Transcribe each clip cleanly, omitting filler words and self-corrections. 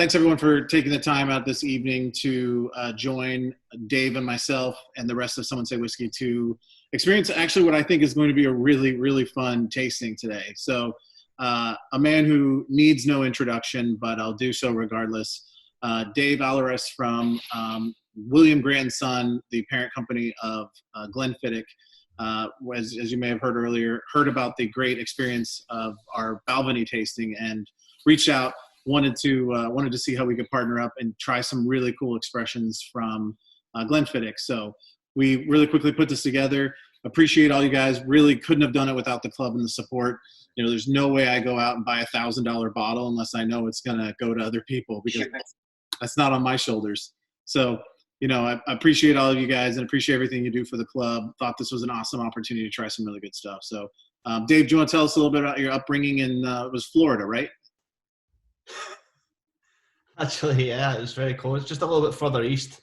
Thanks everyone for taking the time out this evening to join Dave and myself and the rest of Someone Say Whiskey to experience actually what I think is going to be a really, really fun tasting today. So a man who needs no introduction, but I'll do so regardless. Dave Alaris from William Grant & Son, the parent company of Glenfiddich. As you may have heard earlier, heard about the great experience of our Balvenie tasting and reached out, wanted to see how we could partner up and try some really cool expressions from Glenfiddich. So we really quickly put this together. Appreciate all you guys. Really couldn't have done it without the club and the support. You know, there's no way I go out and buy $1,000 bottle unless I know it's going to go to other people, because that's not on my shoulders. So, you know, I appreciate all of you guys and appreciate everything you do for the club. Thought this was an awesome opportunity to try some really good stuff. So, Dave, do you want to tell us a little bit about your upbringing in it was Florida, right? Actually, yeah, it was very close. Just a little bit further east.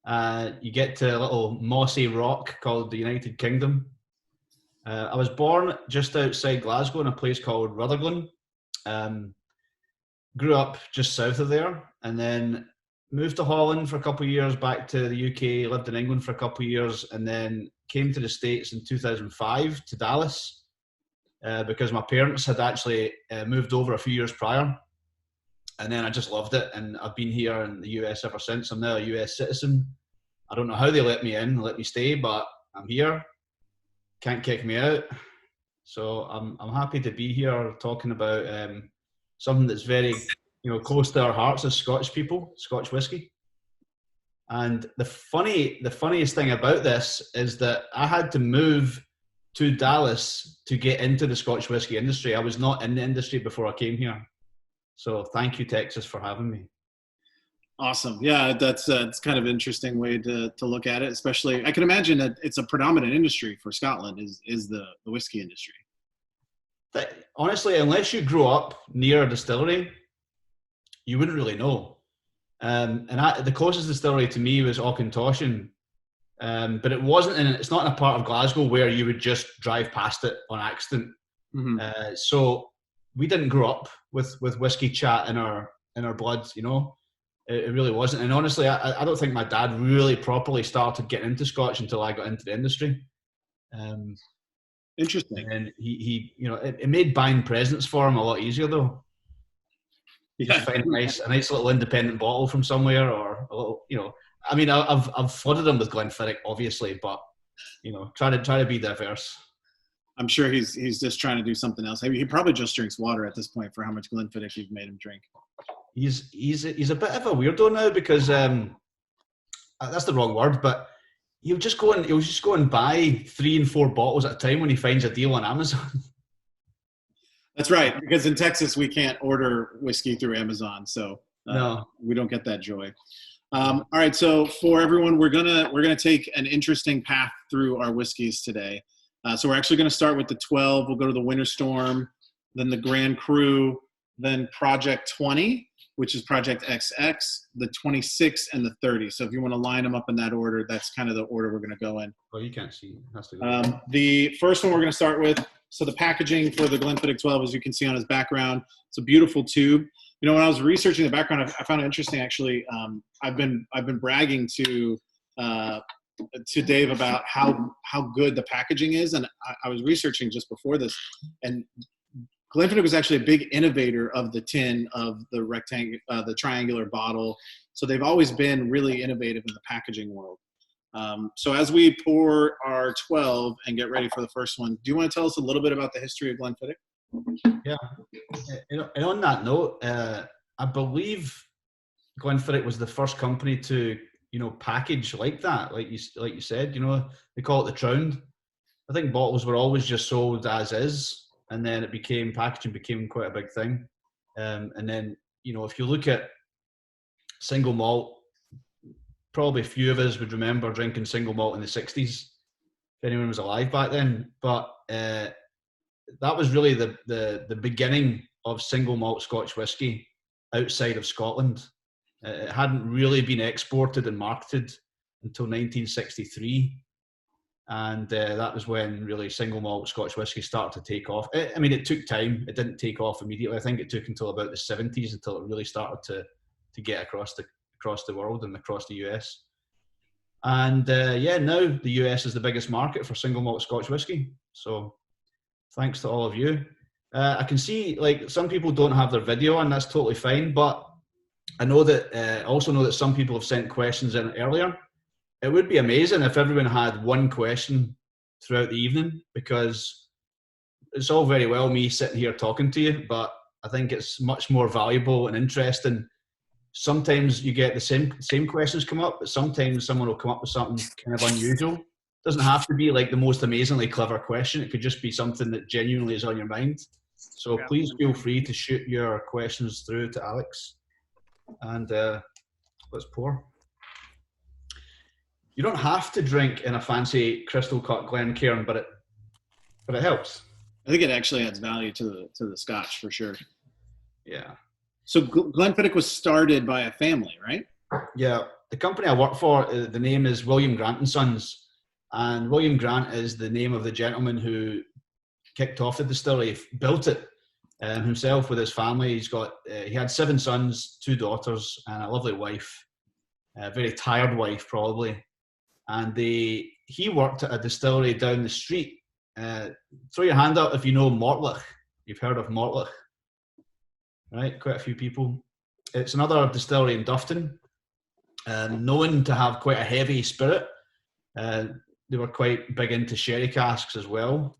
You get to a little mossy rock called the United Kingdom. I was born just outside Glasgow in a place called Rutherglen. Grew up just south of there, and then moved to Holland for a couple of years, back to the UK, lived in England for a couple of years, and then came to the States in 2005 to Dallas because my parents had actually moved over a few years prior. And then I just loved it, and I've been here in the US ever since. I'm now a US citizen. I don't know how they let me in, let me stay, but I'm here. Can't kick me out. So I'm happy to be here talking about something that's very, close to our hearts as Scottish people, Scotch whiskey. And the funniest thing about this is that I had to move to Dallas to get into the Scotch whiskey industry. I was not in the industry before I came here. So thank you, Texas, for having me. Awesome. Yeah, that's it's kind of an interesting way to look at it, especially I can imagine that it's a predominant industry for Scotland is the whiskey industry. But honestly, unless you grew up near a distillery, you wouldn't really know. The closest distillery to me was Auchentoshan, but it's not in a part of Glasgow where you would just drive past it on accident. Mm-hmm. So we didn't grow up with whiskey chat in our blood, It really wasn't. And honestly, I don't think my dad really properly started getting into Scotch until I got into the industry. Interesting. And he it made buying presents for him a lot easier though. You just find a nice little independent bottle from somewhere, or a little, I mean, I've flooded him with Glenfiddich, obviously, but try to be diverse. I'm sure he's just trying to do something else. He probably just drinks water at this point for how much Glenfiddich you've made him drink. He's a bit of a weirdo now because that's the wrong word, but he'll just go and buy 3 and 4 bottles at a time when he finds a deal on Amazon. That's right, because in Texas we can't order whiskey through Amazon, so no, we don't get that joy. All right, so for everyone, we're gonna take an interesting path through our whiskeys today. So we're actually going to start with the 12. We'll go to the Winter Storm, then the Grand Cru, then Project 20, which is Project XX, the 26, and the 30. So if you want to line them up in that order, that's kind of the order we're going to go in. Oh, you can't see. It has to go. The first one we're going to start with, so the packaging for the Glenfiddich 12, as you can see on his background, it's a beautiful tube. When I was researching the background, I found it interesting, actually. I've been bragging to Dave about how good the packaging is, and I was researching just before this, and Glenfiddich was actually a big innovator of the tin, of the triangular bottle. So they've always been really innovative in the packaging world. So as we pour our 12 and get ready for the first one, do you want to tell us a little bit about the history of Glenfiddich? Yeah, and on that note, I believe Glenfiddich was the first company to package like that, like you said. They call it the tround. I think bottles were always just sold as is, and then packaging became quite a big thing. And then if you look at single malt, probably a few of us would remember drinking single malt in the 60s, if anyone was alive back then. But that was really the beginning of single malt Scotch whiskey outside of Scotland. It hadn't really been exported and marketed until 1963. And that was when really single malt Scotch whiskey started to take off. I mean, it took time. It didn't take off immediately. I think it took until about the 70s until it really started to get across the world and across the US. And now the US is the biggest market for single malt Scotch whisky. So thanks to all of you. I can see like some people don't have their video, and that's totally fine. But I know that also know that some people have sent questions in earlier. It would be amazing if everyone had one question throughout the evening, because it's all very well me sitting here talking to you, but I think it's much more valuable and interesting. Sometimes you get the same questions come up, but sometimes someone will come up with something kind of unusual. It doesn't have to be like the most amazingly clever question. It could just be something that genuinely is on your mind. So please feel free to shoot your questions through to Alex. And let's pour. You don't have to drink in a fancy crystal cut Glencairn, but it helps. I think it actually adds value to the Scotch for sure. Yeah. So Glenfiddich was started by a family, right? Yeah. The company I work for, the name is William Grant and Sons, and William Grant is the name of the gentleman who kicked off the distillery, built it himself with his family. He had 7 sons, 2 daughters, and a lovely wife, a very tired wife probably. And he worked at a distillery down the street. Throw your hand up if you know Mortlach. You've heard of Mortlach, right? Quite a few people. It's another distillery in Dufton, known to have quite a heavy spirit. They were quite big into sherry casks as well,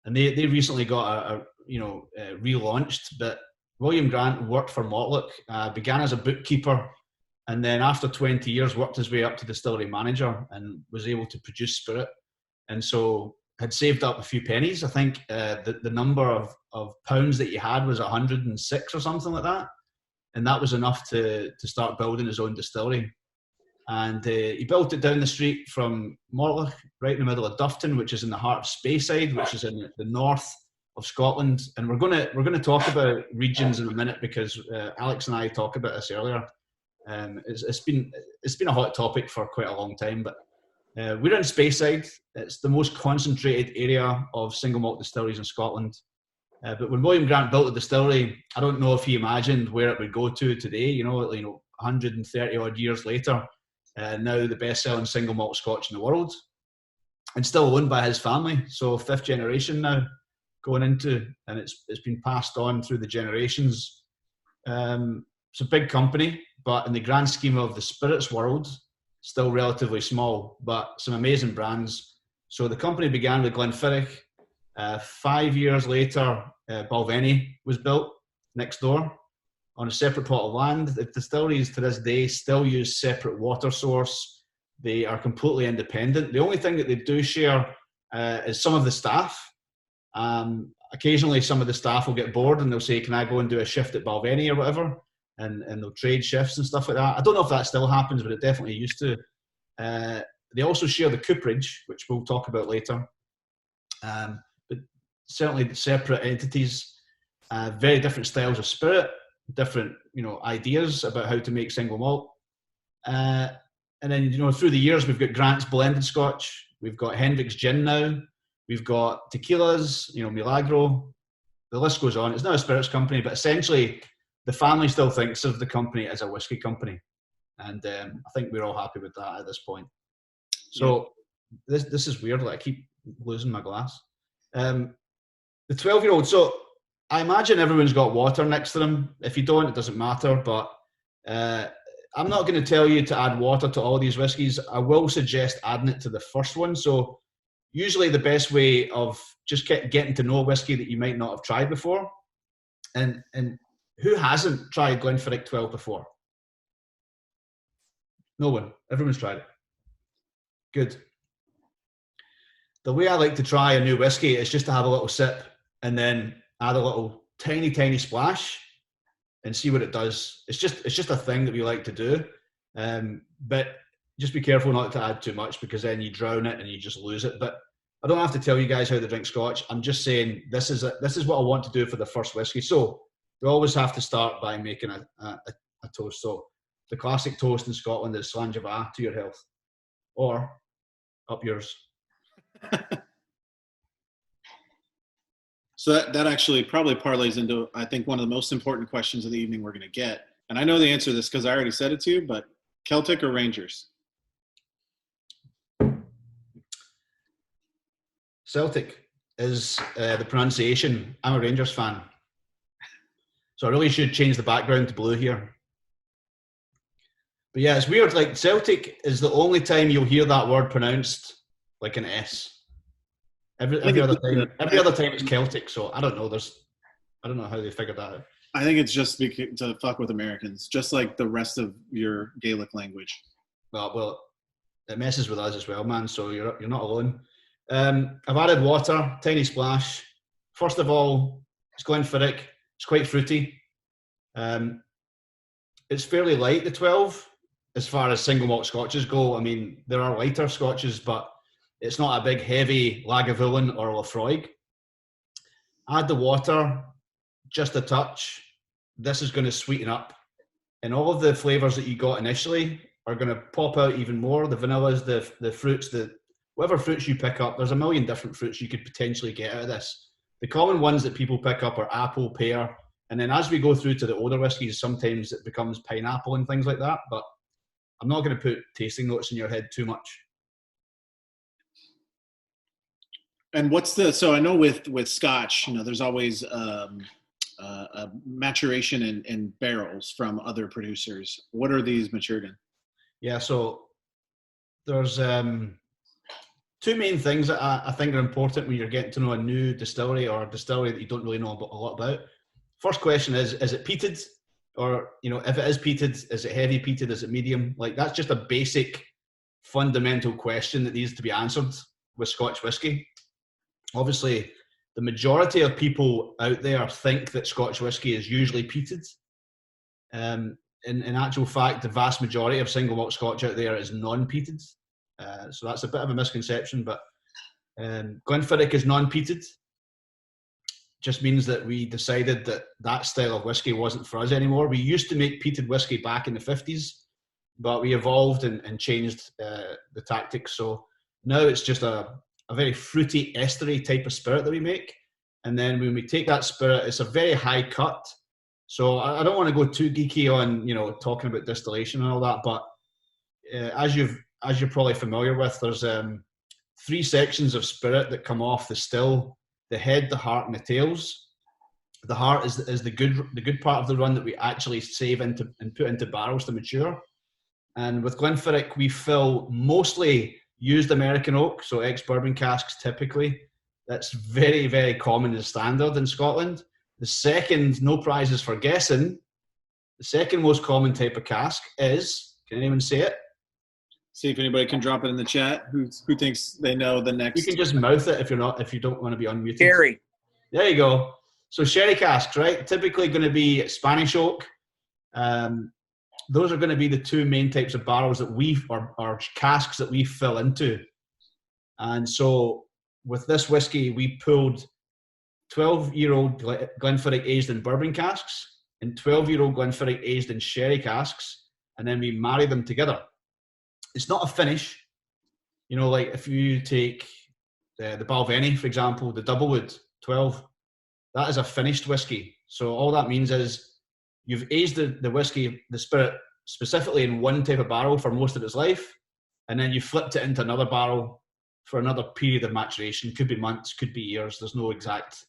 and they recently got relaunched. But William Grant worked for Mortlach, began as a bookkeeper, and then after 20 years worked his way up to distillery manager and was able to produce spirit. And so had saved up a few pennies. I think the number of pounds that he had was 106 or something like that. And that was enough to start building his own distillery. And he built it down the street from Mortlach, right in the middle of Dufton, which is in the heart of Speyside, which is in the north of Scotland. And we're gonna talk about regions in a minute, because Alex and I talked about this earlier. It's been a hot topic for quite a long time, but we're in Speyside. It's the most concentrated area of single malt distilleries in Scotland. But when William Grant built the distillery, I don't know if he imagined where it would go to today. 130 odd years later, now the best-selling single malt Scotch in the world, and still owned by his family. So 5th generation now going into, and it's been passed on through the generations. It's a big company, but in the grand scheme of the spirits world, still relatively small, but some amazing brands. So the company began with Glenfiddich. 5 years later, Balvenie was built next door on a separate plot of land. The distilleries to this day still use separate water source. They are completely independent. The only thing that they do share is some of the staff. Occasionally some of the staff will get bored and they'll say, can I go and do a shift at Balvenie or whatever? And they'll trade shifts and stuff like that. I don't know if that still happens, but it definitely used to. They also share the cooperage, which we'll talk about later. But certainly separate entities, very different styles of spirit, different ideas about how to make single malt. And then through the years we've got Grant's blended Scotch, we've got Hendrick's gin now, we've got tequilas, Milagro. The list goes on. It's not a spirits company, but essentially the family still thinks of the company as a whiskey company, and I think we're all happy with that at this point. So this is weird. Like I keep losing my glass. The 12-year-old. So I imagine everyone's got water next to them. If you don't, it doesn't matter. But I'm not going to tell you to add water to all these whiskies. I will suggest adding it to the first one. So usually the best way of just getting to know a whiskey that you might not have tried before, and who hasn't tried Glenfiddich 12 before? No one. Everyone's tried it. Good. The way I like to try a new whiskey is just to have a little sip and then add a little tiny, tiny splash and see what it does. It's just a thing that we like to do. But just be careful not to add too much, because then you drown it and you just lose it. But I don't have to tell you guys how to drink Scotch. I'm just saying this is what I want to do for the first whiskey. So we always have to start by making a toast. So the classic toast in Scotland is Slanjava, to your health, or up yours. So that actually probably parlays into, I think, one of the most important questions of the evening we're going to get. And I know the answer to this because I already said it to you, but Celtic or Rangers? Celtic is the pronunciation. I'm a Rangers fan. So I really should change the background to blue here. But yeah, it's weird. Like, Celtic is the only time you'll hear that word pronounced like an S. Every other time it's Celtic. So I don't know. I don't know how they figured that out. I think it's just to fuck with Americans, just like the rest of your Gaelic language. Well, it messes with us as well, man. So you're not alone. I've added water, tiny splash. First of all, it's Glenfiddich. It's quite fruity. It's fairly light, the 12, as far as single malt scotches go. I mean, there are lighter scotches, but it's not a big, heavy Lagavulin or Lafroig. Add the water, just a touch. This is going to sweeten up. And all of the flavours that you got initially are going to pop out even more. The vanillas, the fruits, whatever fruits you pick up, there's a million different fruits you could potentially get out of this. The common ones that people pick up are apple, pear, and then as we go through to the older whiskies, sometimes it becomes pineapple and things like that, but I'm not going to put tasting notes in your head too much. And so I know with Scotch, there's always a maturation in barrels from other producers. What are these matured in? Yeah, so there's two main things that I think are important when you're getting to know a new distillery or a distillery that you don't really know a lot about. First question is it peated? Or, if it is peated, is it heavy peated? Is it medium? Like, that's just a basic fundamental question that needs to be answered with Scotch whisky. Obviously, the majority of people out there think that Scotch whisky is usually peated. In actual fact, the vast majority of single malt Scotch out there is non-peated. So that's a bit of a misconception, but Glenfiddich is non-peated. Just means that we decided that style of whiskey wasn't for us anymore. We used to make peated whiskey back in the 50s, but we evolved and changed the tactics. So now it's just a very fruity, estery type of spirit that we make. And then when we take that spirit, it's a very high cut. So I don't want to go too geeky on, talking about distillation and all that, but as you're probably familiar with, there's 3 sections of spirit that come off the still: the head, the heart, and the tails. The heart is the good part of the run that we actually save into and put into barrels to mature. And with Glenfiddich, we fill mostly used American oak, so ex-bourbon casks typically. That's very, very common and standard in Scotland. The second, no prizes for guessing, the second most common type of cask is, can anyone say it? See if anybody can drop it in the chat. Who thinks they know the next? You can just mouth it if you don't want to be unmuted. Sherry. There you go. So sherry casks, right? Typically going to be Spanish oak. Those are going to be the 2 main types of barrels that or casks that we fill into. And so with this whiskey, we pulled 12-year-old Glenfiddich aged in bourbon casks and 12-year-old Glenfiddich aged in sherry casks, and then we marry them together. It's not a finish. Like if you take the Balvenie, for example, the Doublewood 12, that is a finished whiskey. So all that means is you've aged the whiskey, the spirit, specifically in one type of barrel for most of its life, and then you flipped it into another barrel for another period of maturation. Could be months, could be years. There's no exact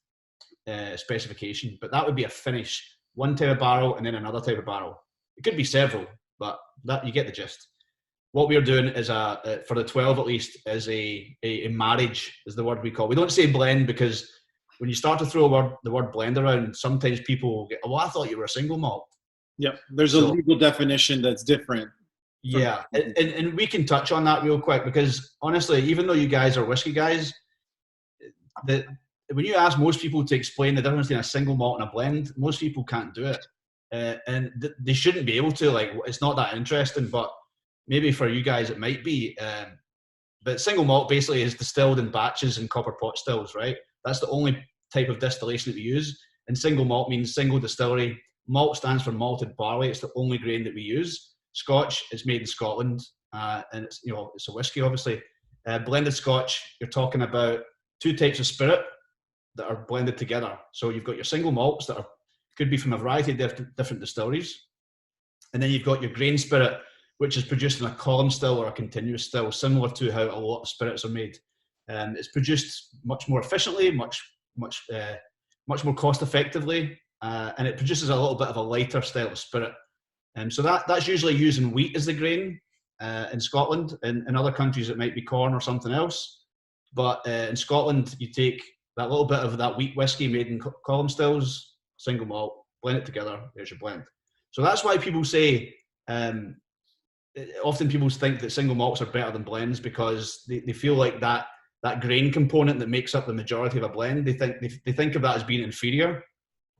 specification, but that would be a finish. One type of barrel and then another type of barrel. It could be several, but that you get the gist. What we're doing is for the 12 at least, is a marriage, is the word we call. We don't say blend because when you start to throw the word blend around, sometimes people get, oh, I thought you were a single malt. Yep, there's a legal definition that's different. Yeah, and we can touch on that real quick because honestly, even though you guys are whiskey guys, when you ask most people to explain the difference between a single malt and a blend, most people can't do it. And they shouldn't be able to. Like, it's not that interesting, but maybe for you guys it might be. But single malt basically is distilled in batches in copper pot stills, right? That's the only type of distillation that we use. And single malt means single distillery. Malt stands for malted barley. It's the only grain that we use. Scotch is made in Scotland, and it's it's a whiskey, obviously. Blended Scotch, you're talking about 2 types of spirit that are blended together. So you've got your single malts that could be from a variety of different distilleries. And then you've got your grain spirit, which is produced in a column still or a continuous still, similar to how a lot of spirits are made. It's produced much more efficiently, much more cost effectively, and it produces a little bit of a lighter style of spirit. So that's usually using wheat as the grain in Scotland. In other countries, it might be corn or something else. But in Scotland, you take that little bit of that wheat whiskey made in column stills, single malt, blend it together, there's your blend. So that's why people say, often people think that single malts are better than blends, because they feel like that grain component that makes up the majority of a blend, they think of that as being inferior.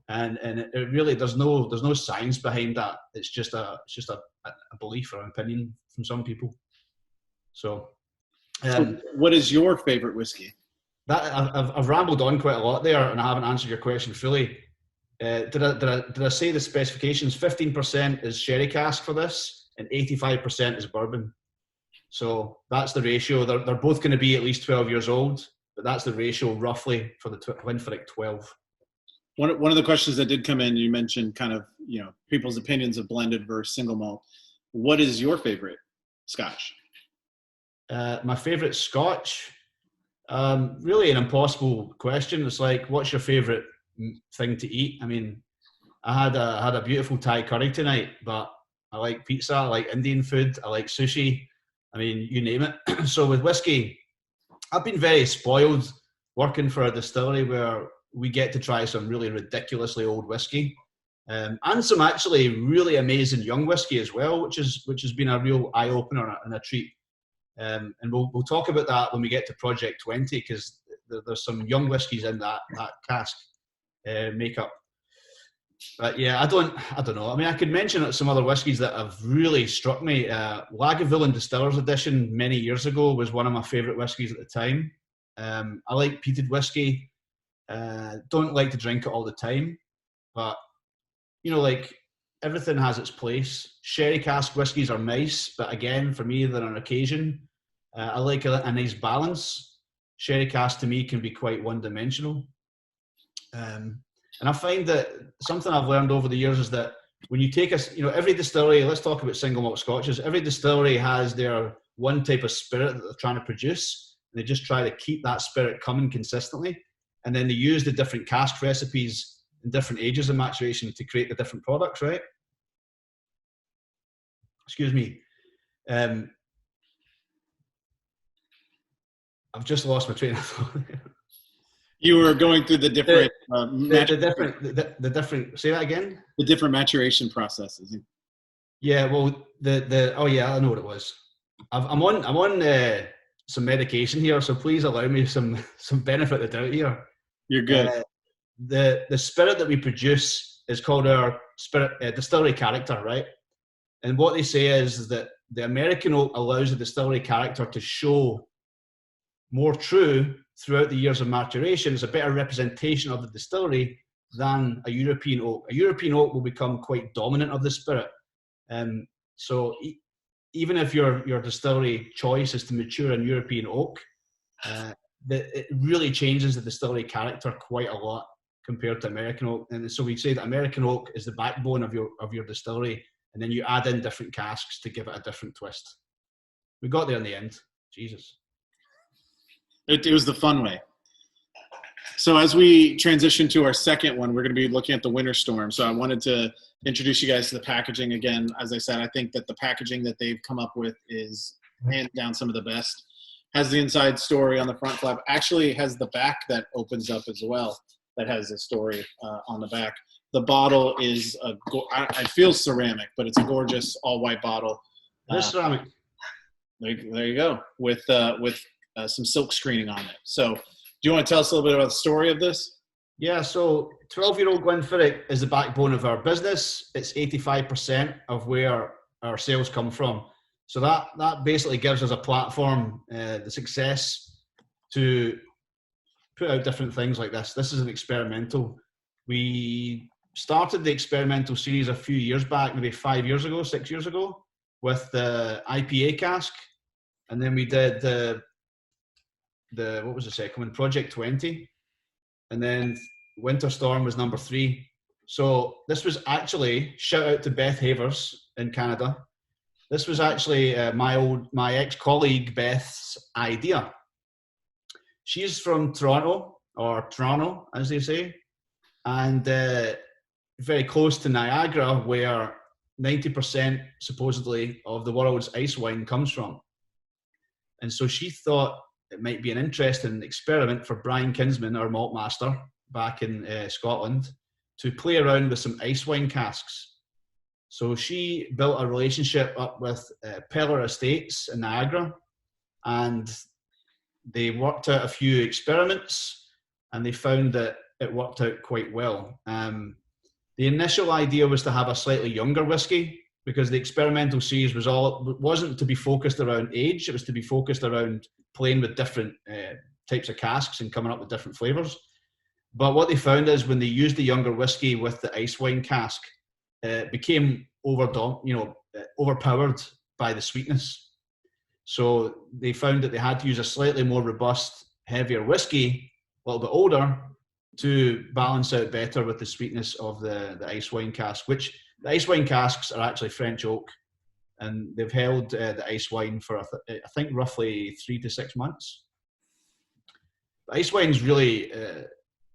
And it really, there's no science behind that. It's just a belief or an opinion from some people. So what is your favorite whiskey? That I've rambled on quite a lot there, and I haven't answered your question fully. Did I say the specifications? 15% is sherry cask for this, and 85% is bourbon. So that's the ratio. They're both going to be at least 12 years old, but that's the ratio roughly for the Glenfiddich 12. One of the questions that did come in, you mentioned kind of, people's opinions of blended versus single malt. What is your favorite Scotch? My favorite Scotch? Really an impossible question. It's like, what's your favorite thing to eat? I mean, I had a beautiful Thai curry tonight, but I like pizza, I like Indian food, I like sushi. I mean, you name it. So with whiskey, I've been very spoiled working for a distillery where we get to try some really ridiculously old whiskey, and some actually really amazing young whiskey as well, which has been a real eye opener and a treat. And we'll talk about that when we get to Project 20, because there's some young whiskies in that cask makeup. But yeah, I don't know. I mean, I could mention some other whiskies that have really struck me. Lagavulin Distillers Edition many years ago was one of my favourite whiskies at the time. I like peated whiskey. Don't like to drink it all the time, but like everything has its place. Sherry cask whiskies are nice, but again, for me, they're on occasion. I like a nice balance. Sherry cask to me can be quite one-dimensional. And I find that something I've learned over the years is that when you take every distillery, let's talk about single malt scotches, every distillery has their one type of spirit that they're trying to produce. And they just try to keep that spirit coming consistently. And then they use the different cask recipes in different ages of maturation to create the different products, right? Excuse me. I've just lost my train of thought. You were going through the different the different. Say that again. The different maturation processes. Yeah, well, oh yeah, I know what it was. I'm on some medication here, so please allow me some benefit of the doubt here. You're good. The spirit that we produce is called our spirit distillery character, right? And what they say is that the American oak allows the distillery character to show more true throughout the years of maturation. It's a better representation of the distillery than a European oak. A European oak will become quite dominant of the spirit. So even if your distillery choice is to mature in European oak, it really changes the distillery character quite a lot compared to American oak. And so we say that American oak is the backbone of your distillery, and then you add in different casks to give it a different twist. We got there in the end. Jesus. It was the fun way. So as we transition to our second one, we're going to be looking at the Winter Storm. So I wanted to introduce you guys to the packaging again. As I said, I think that the packaging that they've come up with is hands down some of the best. Has the inside story on the front flap. Actually has the back that opens up as well. That has a story on the back. The bottle is I feel ceramic, but it's a gorgeous all white bottle. Ceramic. There you go with some silk screening on it. So do you want to tell us a little bit about the story of this? Yeah, so 12-year-old Glenfiddich is the backbone of our business. It's 85% of where our sales come from. So that basically gives us a platform, the success to put out different things like this. This is an experimental. We started the experimental series a few years back, maybe 6 years ago, with the IPA cask. And then we did what was the second one? Project 20. And then Winter Storm was number 3. So this was actually, shout out to Beth Havers, in Canada. This was actually my ex-colleague Beth's idea. She's from Toronto, or Toronto, as they say, and very close to Niagara, where 90% supposedly of the world's ice wine comes from. And so she thought it might be an interesting experiment for Brian Kinsman, our malt master back in Scotland, to play around with some ice wine casks. So she built a relationship up with Peller Estates in Niagara, and they worked out a few experiments, and they found that it worked out quite well. The initial idea was to have a slightly younger whiskey, because the experimental series wasn't to be focused around age, it was to be focused around playing with different types of casks and coming up with different flavours. But what they found is when they used the younger whiskey with the ice wine cask, it became overpowered by the sweetness. So they found that they had to use a slightly more robust, heavier whiskey, a little bit older, to balance out better with the sweetness of the ice wine cask, which the ice wine casks are actually French oak, and they've held the ice wine for, I think, roughly 3 to 6 months. The ice wine's really,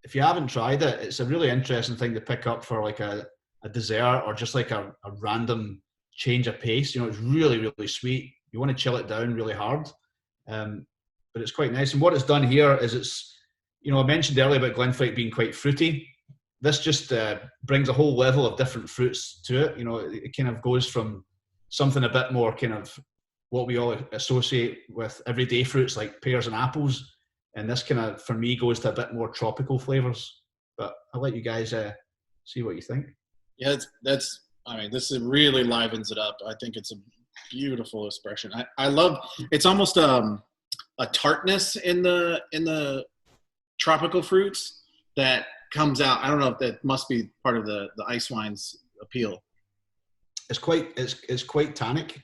if you haven't tried it, it's a really interesting thing to pick up for like a dessert, or just like a random change of pace. It's really, really sweet. You want to chill it down really hard, but it's quite nice. And what it's done here is it's, I mentioned earlier about Glenfiddich being quite fruity. This just brings a whole level of different fruits to it. It kind of goes from something a bit more kind of what we all associate with everyday fruits like pears and apples, and this kind of, for me, goes to a bit more tropical flavors. But I'll let you guys see what you think. Yeah, this really livens it up. I think it's a beautiful expression. I love, it's almost a tartness in the tropical fruits that comes out. I don't know if that must be part of the ice wine's appeal. It's quite tannic.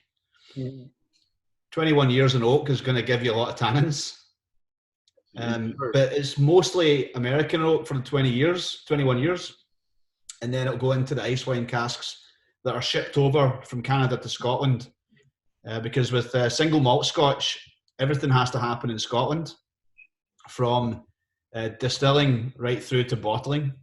21 years in oak is going to give you a lot of tannins. But it's mostly American oak for the 21 years. And then it'll go into the ice wine casks that are shipped over from Canada to Scotland. Because with single malt Scotch, everything has to happen in Scotland, from distilling right through to bottling.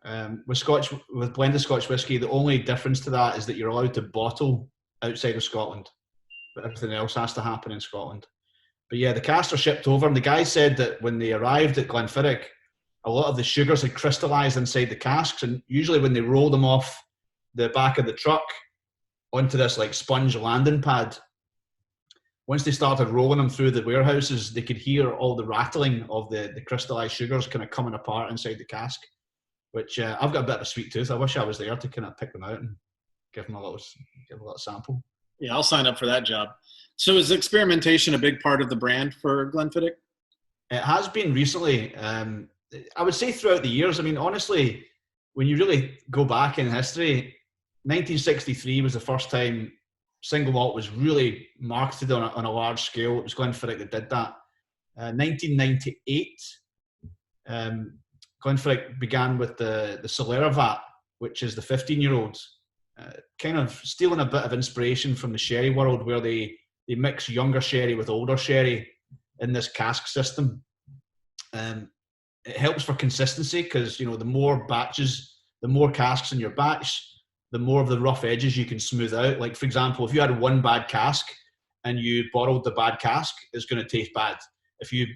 With blended Scotch whisky, the only difference to that is that you're allowed to bottle outside of Scotland, but everything else has to happen in Scotland. But yeah, the casks are shipped over, and the guy said that when they arrived at Glenfiddich, a lot of the sugars had crystallized inside the casks, and usually when they roll them off the back of the truck onto this like sponge landing pad, once they started rolling them through the warehouses, they could hear all the rattling of the crystallized sugars kind of coming apart inside the cask, which I've got a bit of a sweet tooth. I wish I was there to kind of pick them out and give them a little sample. Yeah, I'll sign up for that job. So is experimentation a big part of the brand for Glenfiddich? It has been recently. I would say throughout the years. I mean, honestly, when you really go back in history, 1963 was the first time single malt was really marketed on a large scale. It was Glenfiddich that did that. 1998, Glenfiddich began with the Solera vat, which is the 15-year-old, kind of stealing a bit of inspiration from the sherry world, where they mix younger sherry with older sherry in this cask system. It helps for consistency because, the more batches, the more casks in your batch, the more of the rough edges you can smooth out. Like, for example, if you had one bad cask and you bottled the bad cask, it's going to taste bad. If you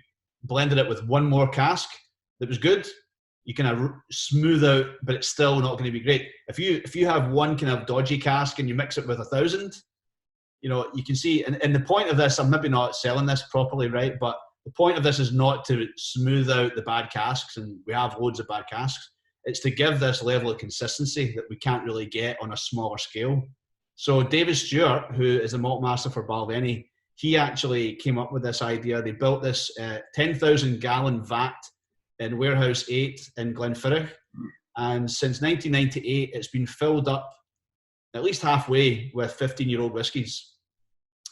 blended it with one more cask that was good, you can smooth out, but it's still not going to be great. If you have one kind of dodgy cask and you mix it with 1,000, you can see, and the point of this, I'm maybe not selling this properly, right? But the point of this is not to smooth out the bad casks, and we have loads of bad casks. It's to give this level of consistency that we can't really get on a smaller scale. So David Stewart, who is the malt master for Balvenie, he actually came up with this idea. They built this 10,000 gallon vat in Warehouse 8 in Glenfiddich. And since 1998, it's been filled up at least halfway with 15-year-old whiskies.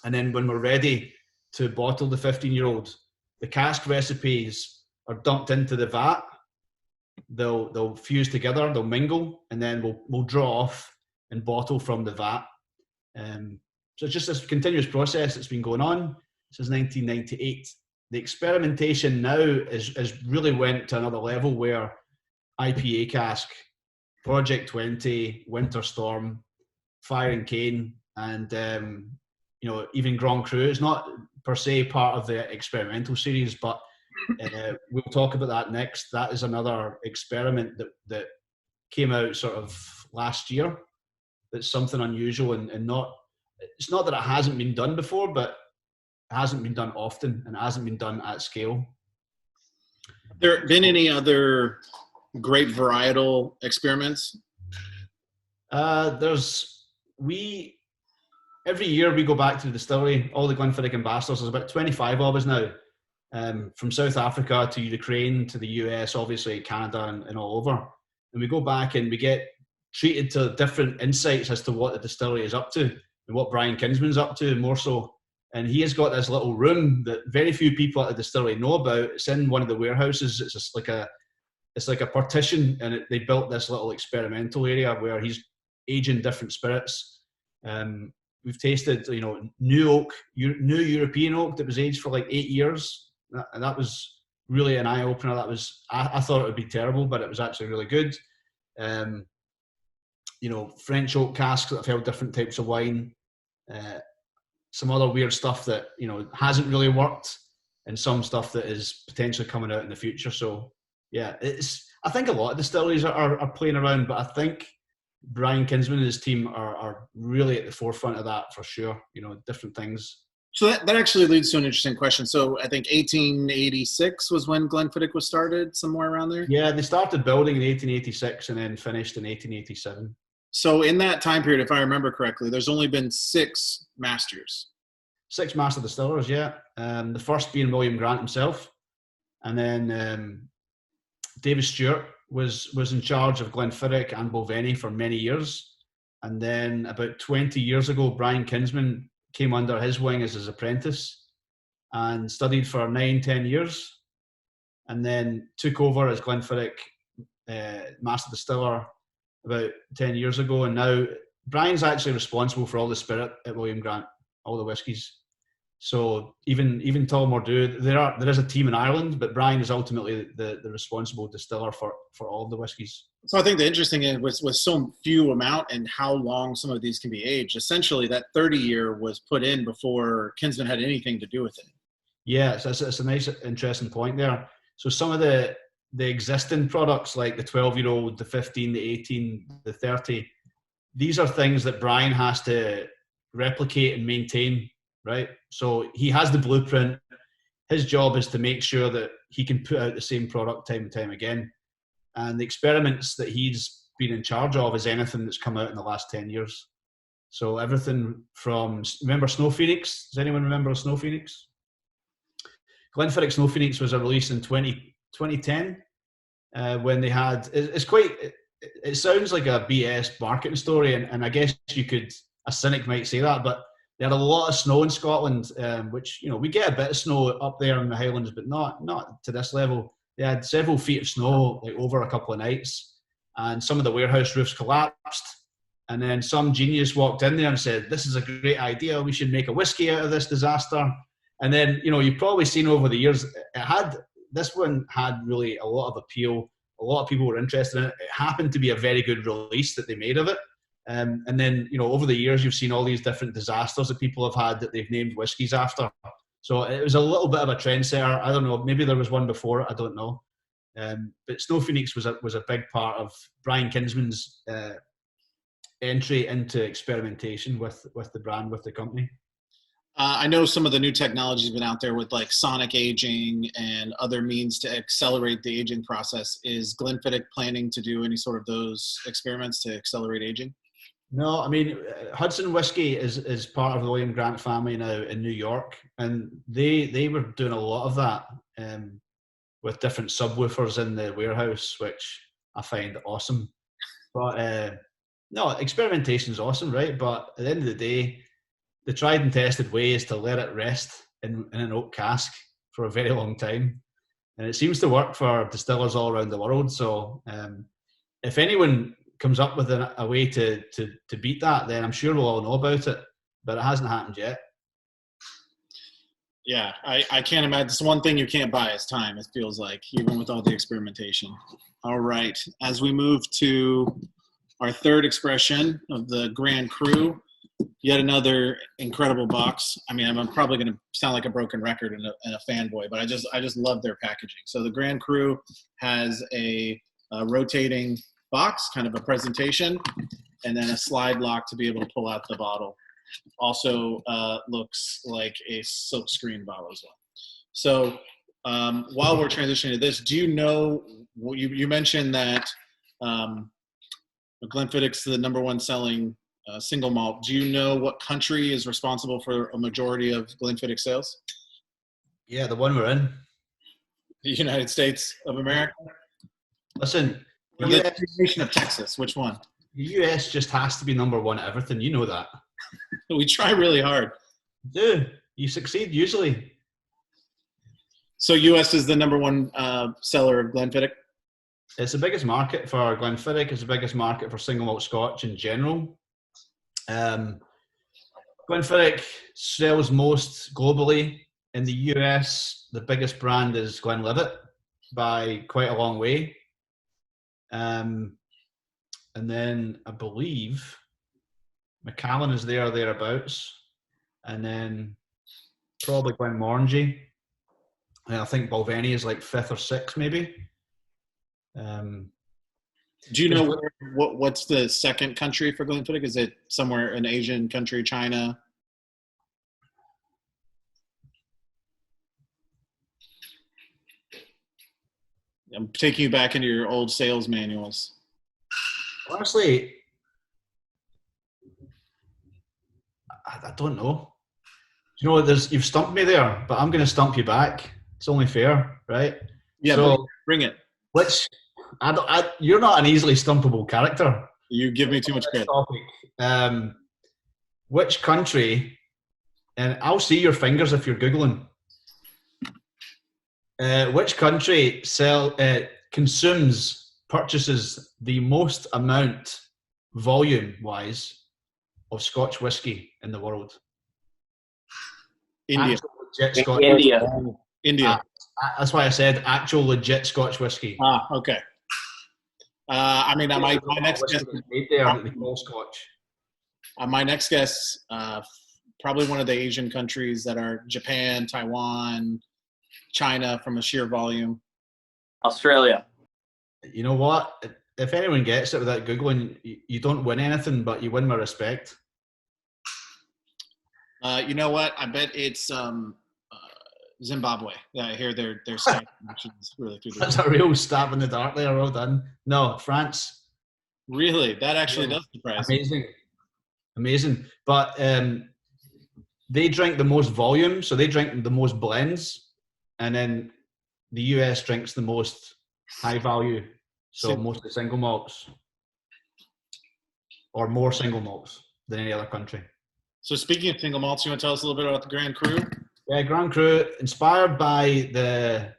And then when we're ready to bottle the 15-year-old, the cask recipes are dumped into the vat. They'll fuse together, they'll mingle, and then we'll draw off and bottle from the vat. So it's just this continuous process that's been going on since 1998. The experimentation now is really went to another level where IPA cask, Project 20, Winter Storm, Fire and Cane, and even Grand Cru. It's not per se part of the experimental series, but we'll talk about that next. That is another experiment that came out sort of last year. That's something unusual and not. It's not that it hasn't been done before, but it hasn't been done often and it hasn't been done at scale. There been any other great varietal experiments? Every year we go back to the distillery, all the Glenfiddich ambassadors, there's about 25 of us now, from South Africa to Ukraine to the US, obviously Canada and all over. And we go back and we get treated to different insights as to what the distillery is up to and what Brian Kinsman's up to, more so. And he has got this little room that very few people at the distillery know about. It's in one of the warehouses. It's just like a partition, and they built this little experimental area where he's aging different spirits. We've tasted, new European oak that was aged for like 8 years, and that was really an eye opener. I thought it would be terrible, but it was actually really good. French oak casks that have held different types of wine. Some other weird stuff that hasn't really worked, and some stuff that is potentially coming out in the future. So yeah, I think a lot of distilleries are playing around, but I think Brian Kinsman and his team are really at the forefront of that for sure. Different things. So that actually leads to an interesting question. So I think 1886 was when Glenfiddich was started, somewhere around there? Yeah, they started building in 1886 and then finished in 1887. So in that time period, if I remember correctly, there's only been 6 masters. 6 master distillers, yeah. The first being William Grant himself. And then David Stewart was in charge of Glenfiddich and Bolvenie for many years. And then about 20 years ago, Brian Kinsman came under his wing as his apprentice and studied for 9-10 years. And then took over as Glenfiddich master distiller about 10 years ago, and now Brian's actually responsible for all the spirit at William Grant, all the whiskies. So even Tullamore, there is a team in Ireland, but Brian is ultimately the responsible distiller for all of the whiskies. So I think the interesting is with so few amount and how long some of these can be aged, essentially that 30-year was put in before Kinsman had anything to do with it. Yeah, it's a nice, interesting point there. So some of the existing products like the 12-year-old, the 15, the 18, the 30, these are things that Brian has to replicate and maintain, right? So he has the blueprint. His job is to make sure that he can put out the same product time and time again. And the experiments that he's been in charge of is anything that's come out in the last 10 years. So everything from, remember Snow Phoenix? Does anyone remember Snow Phoenix? Glenfiddich Snow Phoenix was a release in 2010 when they had, it sounds like a BS marketing story, and I guess a cynic might say that, but they had a lot of snow in Scotland, which, we get a bit of snow up there in the Highlands, but not to this level. They had several feet of snow like over a couple of nights, and some of the warehouse roofs collapsed, and then some genius walked in there and said, "This is a great idea, we should make a whiskey out of this disaster." And then, you've probably seen over the years, this one had really a lot of appeal. A lot of people were interested in it. It happened to be a very good release that they made of it. And then, over the years, you've seen all these different disasters that people have had that they've named whiskies after. So it was a little bit of a trendsetter. I don't know. Maybe there was one before it. I don't know. But Snow Phoenix was a big part of Brian Kinsman's entry into experimentation with the brand, with the company. I know some of the new technology has been out there with like sonic aging and other means to accelerate the aging process. Is Glenfiddich planning to do any sort of those experiments to accelerate aging? No, I mean, Hudson Whiskey is part of the William Grant family now in New York, and they were doing a lot of that with different subwoofers in the warehouse, which I find awesome. But no, experimentation is awesome, right? But at the end of the day, the tried and tested way is to let it rest in an oak cask for a very long time. And it seems to work for distillers all around the world. So if anyone comes up with a way to beat that, then I'm sure we'll all know about it. but it hasn't happened yet. Yeah, I can't imagine. It's one thing you can't buy is time, it feels like, even with all the experimentation. All right. As we move to our third expression of the Grand Cru, yet another incredible box. I mean, I'm probably going to sound like a broken record and a fanboy, but I just love their packaging. So the Grand Cru has a rotating box, kind of a presentation, and then a slide lock to be able to pull out the bottle. Also looks like a silk screen bottle as well. So while we're transitioning to this, do you know, you mentioned that Glenfiddich's the number one selling single malt. Do you know what country is responsible for a majority of Glenfiddich sales? Yeah, the one we're in. The United States of America? Listen, the nation of Texas, which one? The US just has to be number one at everything. You know that. We try really hard. You do. You succeed usually. So US is the number one seller of Glenfiddich? It's the biggest market for Glenfiddich. It's the biggest market for single malt Scotch in general. Glenfiddich sells most globally. In the US, the biggest brand is Glenlivet by quite a long way. And then I believe Macallan is thereabouts. And then probably Glenmorangie. And I think Balvenie is like 5th or 6th maybe. Do you know what's the second country for Glenfiddich? Is it somewhere an Asian country, China? I'm taking you back into your old sales manuals. Honestly, I don't know. You know, you've stumped me there, but I'm going to stump you back. It's only fair, right? Yeah, so, bring it. You're not an easily stumpable character. You give me too much credit. Which country, and I'll see your fingers if you're Googling, which country purchases the most amount, volume-wise, of Scotch whiskey in the world? India. India. That's why I said actual legit Scotch whiskey. Okay. I mean, my next guess made there that they call Scotch. My next guess, probably one of the Asian countries that are Japan, Taiwan, China, from a sheer volume. Australia. You know what? If anyone gets it without Googling, you don't win anything, but you win my respect. You know what? I bet it's Zimbabwe. Yeah, I hear their actions really through the That's a real stab in the dark there. Well done. No, France. Really? That actually does surprise me. Amazing. But they drink the most volume, so they drink the most blends, and then the US drinks the most high value, so mostly single malts, or more single malts than any other country. So speaking of single malts, you want to tell us a little bit about the Grand Cru? Yeah, Grand Cru, inspired by the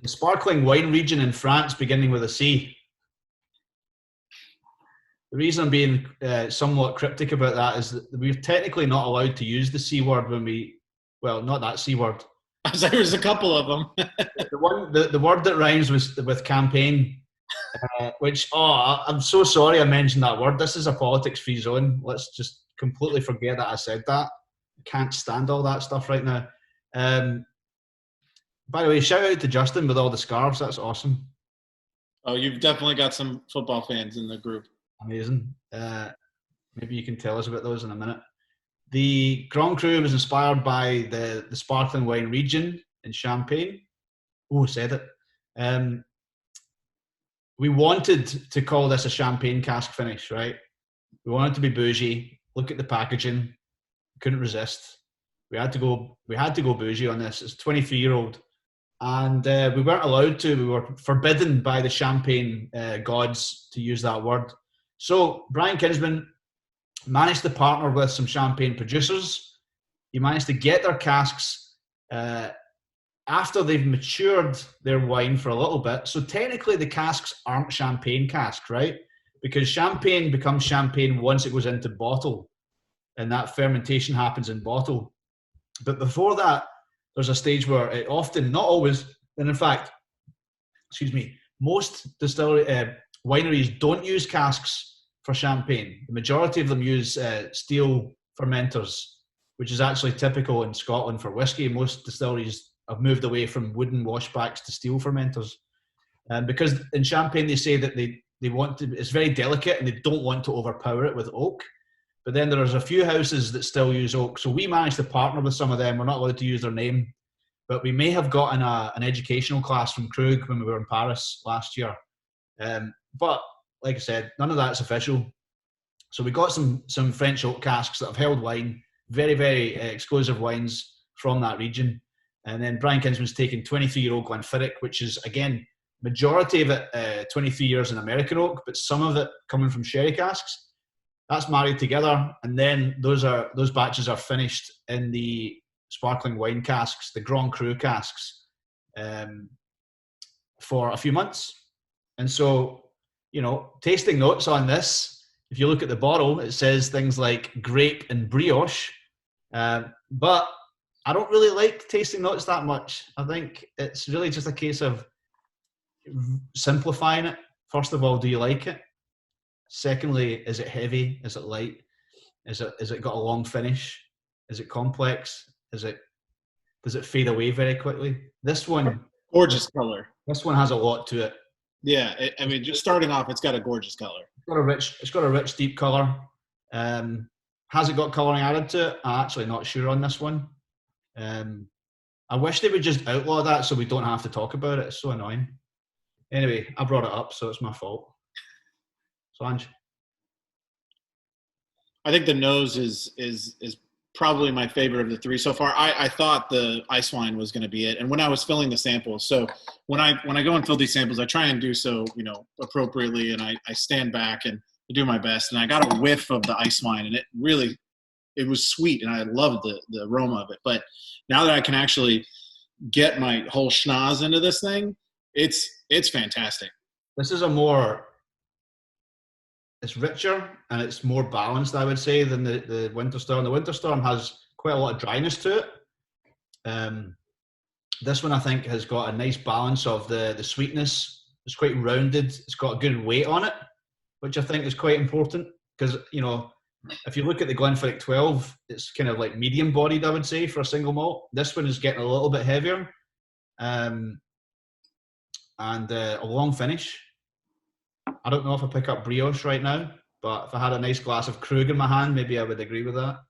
sparkling wine region in France, beginning with a C. The reason I'm being somewhat cryptic about that is that we're technically not allowed to use the C word well, not that C word. There's a couple of them. the word that rhymes with campaign, which, I'm so sorry I mentioned that word. This is a politics-free zone. Let's just completely forget that I said that. Can't stand all that stuff right now. By the way, shout out to Justin with all the scarves. That's awesome. Oh, you've definitely got some football fans in the group. Amazing. Maybe you can tell us about those in a minute. The Grand Cru was inspired by the sparkling wine region in Champagne. Oh, said it. We wanted to call this a champagne cask finish, right? We wanted to be bougie. Look at the packaging. Couldn't resist. We had to go bougie on this. It's a 23-year-old, and we weren't allowed to. We were forbidden by the champagne gods to use that word. So Brian Kinsman managed to partner with some champagne producers. He managed to get their casks after they've matured their wine for a little bit. So technically, the casks aren't champagne casks, right? Because champagne becomes champagne once it goes into bottle. and that fermentation happens in bottle. But before that, there's a stage where it often, not always, and in fact, most wineries don't use casks for champagne. The majority of them use steel fermenters, which is actually typical in Scotland for whiskey. Most distilleries have moved away from wooden washbacks to steel fermenters. Because in champagne, they say that they want to, it's very delicate and they don't want to overpower it with oak. But then there's a few houses that still use oak. So we managed to partner with some of them. We're not allowed to use their name, but we may have gotten an educational class from Krug when we were in Paris last year. But like I said, none of that's official. So we got some French oak casks that have held wine, very, very exclusive wines from that region. And then Brian Kinsman's taken 23-year-old Glenfiddich, which is, again, majority of it 23 years in American oak, but some of it coming from sherry casks. That's married together, and then those batches are finished in the sparkling wine casks, the Grand Cru casks, for a few months. And so, tasting notes on this, if you look at the bottle, it says things like grape and brioche, but I don't really like tasting notes that much. I think it's really just a case of simplifying it. First of all, do you like it? Secondly, is it heavy? Is it light? Is it got a long finish? Is it complex? Does it fade away very quickly? This one, gorgeous color. This one has a lot to it. Yeah, just starting off, it's got a gorgeous color. It's got a rich, deep color. Has it got coloring added to it? I'm actually not sure on this one. I wish they would just outlaw that so we don't have to talk about it. It's so annoying. Anyway, I brought it up, so it's my fault. So, Ange? I think the nose is probably my favorite of the three so far. I thought the ice wine was going to be it, and when I was filling the samples, so when I go and fill these samples, I try and do so appropriately, and I stand back and do my best. And I got a whiff of the ice wine, and it was sweet, and I loved the aroma of it. But now that I can actually get my whole schnoz into this thing, it's fantastic. This is it's richer and it's more balanced, I would say, than the Winter Storm. The Winter Storm has quite a lot of dryness to it. This one, I think, has got a nice balance of the sweetness. It's quite rounded. It's got a good weight on it, which I think is quite important because, if you look at the Glenfiddich 12, it's kind of like medium bodied, I would say, for a single malt. This one is getting a little bit heavier and a long finish. I don't know if I pick up brioche right now, but if I had a nice glass of Krug in my hand, maybe I would agree with that.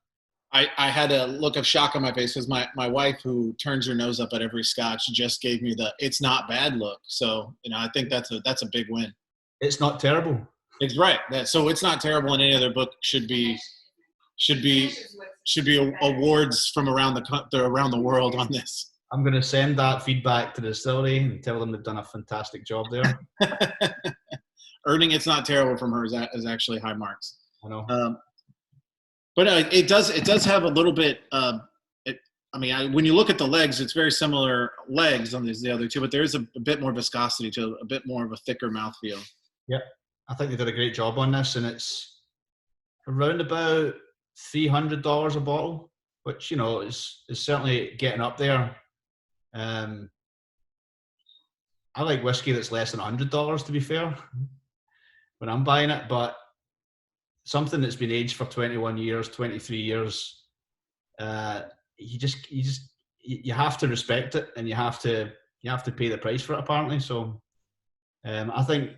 I had a look of shock on my face because my wife, who turns her nose up at every Scotch, just gave me the "it's not bad" look. So I think that's a big win. It's not terrible. It's right. So it's not terrible in any other book should be awards from around the world on this. I'm going to send that feedback to the distillery and tell them they've done a fantastic job there. Earning "it's not terrible" from her is actually high marks. I know. But it does have a little bit. When you look at the legs, it's very similar legs on the other two, but there is a bit more viscosity to it, a bit more of a thicker mouthfeel. Yep, I think they did a great job on this, and it's around about $300 a bottle, which is certainly getting up there. I like whiskey that's less than $100, to be fair, when I'm buying it, but something that's been aged for 21 years, 23 years, you have to respect it, and you have to pay the price for it, apparently. So I think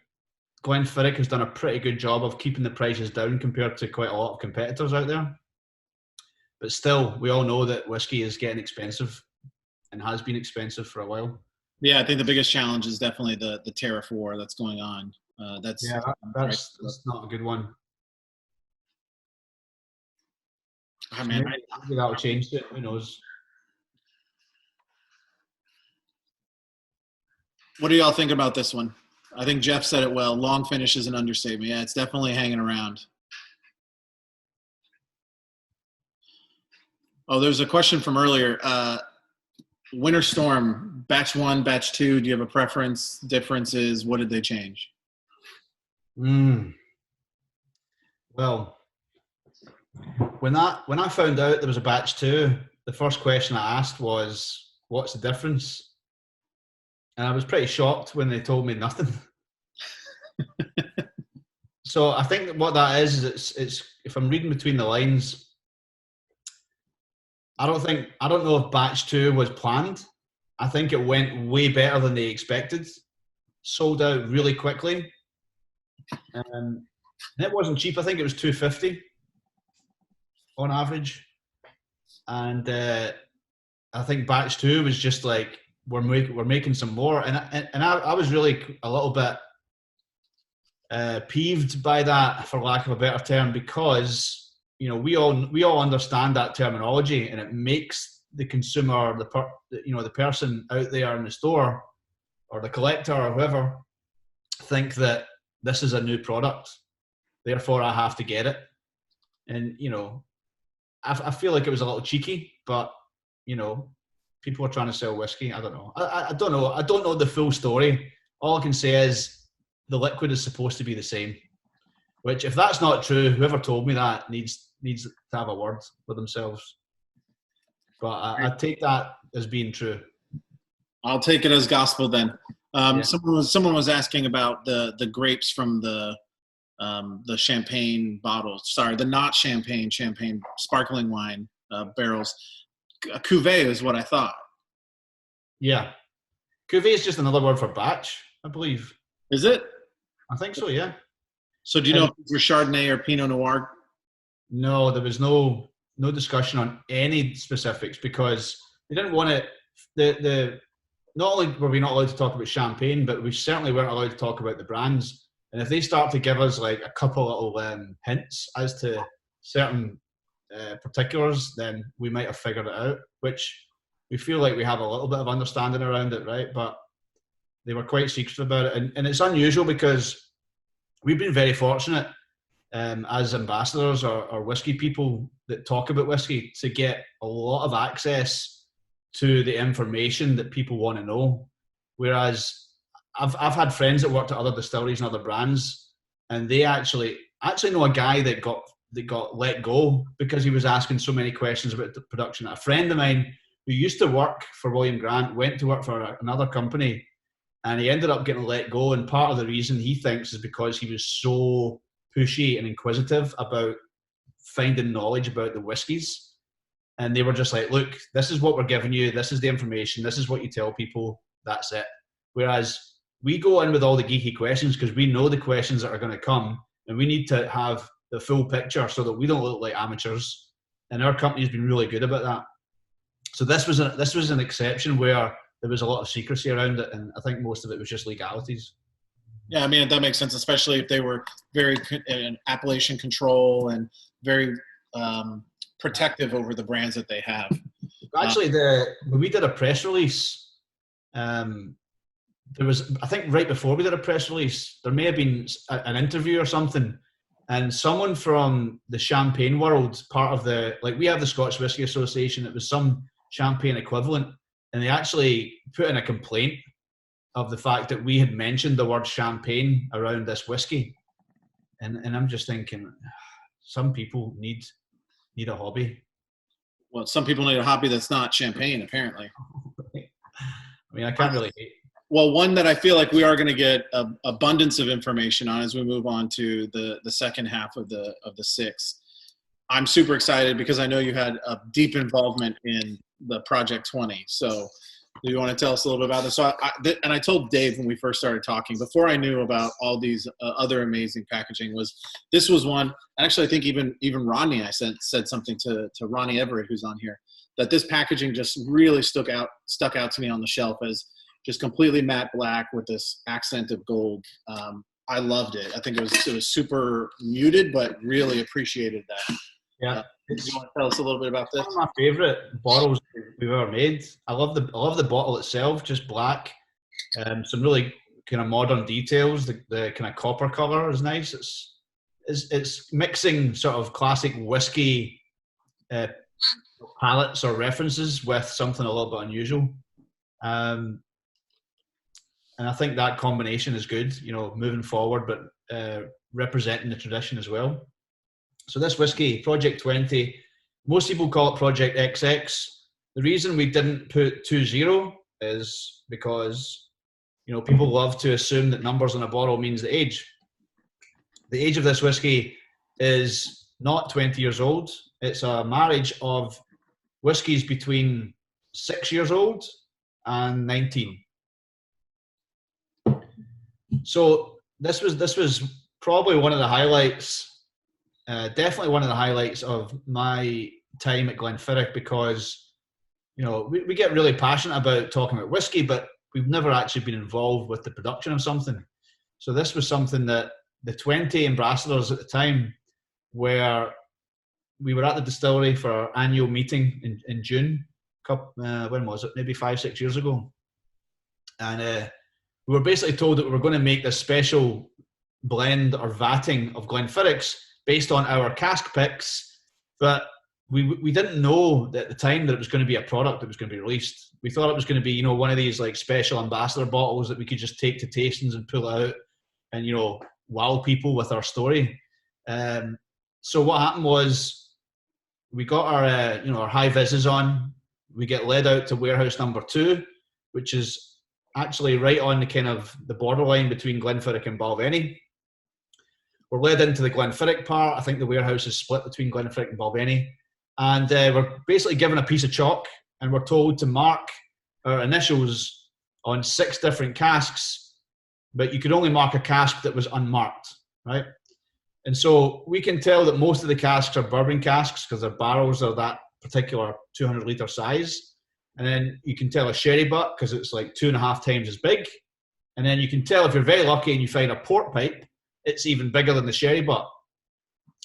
Glenfiddich has done a pretty good job of keeping the prices down compared to quite a lot of competitors out there. But still, we all know that whiskey is getting expensive and has been expensive for a while. Yeah, I think the biggest challenge is definitely the tariff war that's going on. That's not a good one. Oh, man, maybe that'll change it. Who knows? What do y'all think about this one? I think Jeff said it well. Long finish is an understatement. Yeah, it's definitely hanging around. Oh, there's a question from earlier. Winter Storm, batch 1, batch 2, do you have a preference, differences? What did they change? Well, When I found out there was a batch 2, the first question I asked was, "What's the difference?" And I was pretty shocked when they told me nothing. So I think that what that is it's if I'm reading between the lines, I don't know if batch 2 was planned. I think it went way better than they expected. Sold out really quickly. And it wasn't cheap. I think it was $250 on average. And I think batch 2 was just like, we're making some more. And I was really a little bit peeved by that, for lack of a better term, because we all understand that terminology, and it makes the consumer, the person out there in the store, or the collector, or whoever, think that this is a new product, therefore I have to get it. And I feel like it was a little cheeky, but people are trying to sell whiskey. I don't know. I don't know. I don't know the full story. All I can say is the liquid is supposed to be the same. Which, if that's not true, whoever told me that needs to have a word with themselves. But I take that as being true. I'll take it as gospel then. Someone was asking about the grapes from the champagne bottles. Sorry, the not champagne sparkling wine barrels. A cuvee is what I thought. Yeah, cuvee is just another word for batch, I believe. Is it? I think so. Yeah. So do you know if it was Chardonnay or Pinot Noir? No, there was no discussion on any specifics, because they didn't want it. Not only were we not allowed to talk about champagne, but we certainly weren't allowed to talk about the brands. And if they start to give us like a couple little hints as to certain particulars, then we might have figured it out, which we feel like we have a little bit of understanding around it, right? But they were quite secretive about it. And it's unusual, because we've been very fortunate as ambassadors or whiskey people that talk about whiskey to get a lot of access to the information that people want to know. Whereas I've had friends that worked at other distilleries and other brands, and they actually know a guy that got let go because he was asking so many questions about the production. A friend of mine who used to work for William Grant went to work for another company, and he ended up getting let go. And part of the reason he thinks is because he was so pushy and inquisitive about finding knowledge about the whiskies. And they were just like, look, this is what we're giving you. This is the information. This is what you tell people. That's it. Whereas we go in with all the geeky questions because we know the questions that are going to come, and we need to have the full picture so that we don't look like amateurs. And our company's been really good about that. So this was an exception where there was a lot of secrecy around it, and I think most of it was just legalities. Yeah, I mean, that makes sense, especially if they were very appellation control and very protective over the brands that they have. Actually, when we did a press release, there was, I think right before we did a press release, there may have been an interview or something, and someone from the champagne world, part of we have the Scotch Whisky Association, it was some champagne equivalent, and they actually put in a complaint of the fact that we had mentioned the word champagne around this whiskey. And I'm just thinking, some people need a hobby. Well, some people need a hobby that's not champagne, apparently. I mean, I can't really hate. Well, one that I feel like we are going to get abundance of information on as we move on to the second half of the six. I'm super excited because I know you had a deep involvement in the Project 20. So do you want to tell us a little bit about this? So I told Dave when we first started talking, before I knew about all these other amazing packaging, this was one. Actually, I think even Rodney, I said something to Ronnie Everett, who's on here, that this packaging just really stuck out to me on the shelf as just completely matte black with this accent of gold. I loved it. I think it was super muted, but really appreciated that. Yeah. Do you want to tell us a little bit about this? One of my favourite bottles we've ever made. I love the bottle itself, just black. Some really kind of modern details. The kind of copper colour is nice. It's mixing sort of classic whiskey palettes or references with something a little bit unusual. And I think that combination is good, moving forward, but representing the tradition as well. So this whiskey, Project 20, most people call it Project XX. The reason we didn't put 20 is because, people love to assume that numbers on a bottle means the age. The age of this whiskey is not 20 years old. It's a marriage of whiskies between 6 years old and 19. So this was probably one of the highlights, definitely one of the highlights of my time at Glenfiddich, because we get really passionate about talking about whiskey, but we've never actually been involved with the production of something. So this was something that the 20 ambassadors at the time, where we were at the distillery for our annual meeting in June. When was it? Maybe 5-6 years ago. And we were basically told that we were going to make this special blend or vatting of Glenfiddichs based on our cask picks, but we didn't know at the time that it was going to be a product that was going to be released. We thought it was going to be, one of these like special ambassador bottles that we could just take to tastings and pull out and, wow people with our story. So what happened was we got our high vises on. We get led out to warehouse number 2, which is actually right on the kind of the borderline between Glenfiddich and Balvenie. We're led into the Glenfiddich part. I think the warehouse is split between Glenfiddich and Balvenie. And we're basically given a piece of chalk and we're told to mark our initials on 6 different casks, but you could only mark a cask that was unmarked, right? And so we can tell that most of the casks are bourbon casks because their barrels are that particular 200-litre size. And then you can tell a sherry butt because it's like 2.5 times as big. And then you can tell, if you're very lucky and you find a port pipe, it's even bigger than the sherry butt.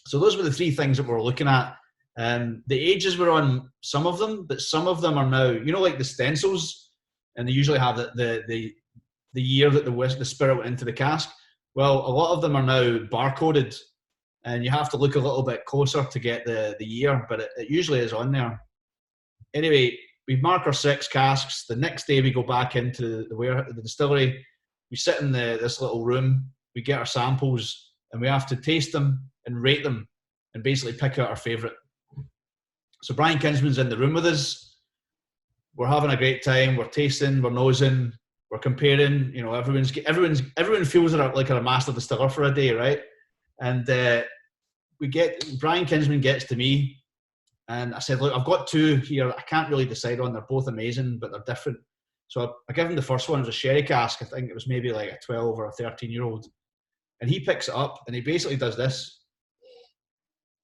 So those were the 3 things that we were looking at. The ages were on some of them, but some of them are now, like the stencils, and they usually have the year that the spirit went into the cask. Well, a lot of them are now barcoded, and you have to look a little bit closer to get the year, but it usually is on there. Anyway, we mark our 6 casks. The next day we go back into the distillery. We sit in this little room. We get our samples, and we have to taste them and rate them and basically pick out our favourite. So Brian Kinsman's in the room with us. We're having a great time. We're tasting, we're nosing, we're comparing. Everyone feels like a master distiller for a day, right? And Brian Kinsman gets to me, and I said, "Look, I've got 2 here. I can't really decide on. They're both amazing, but they're different." So I give him the first one. It was a sherry cask. I think it was maybe like a 12 or a 13-year-old, and he picks it up and he basically does this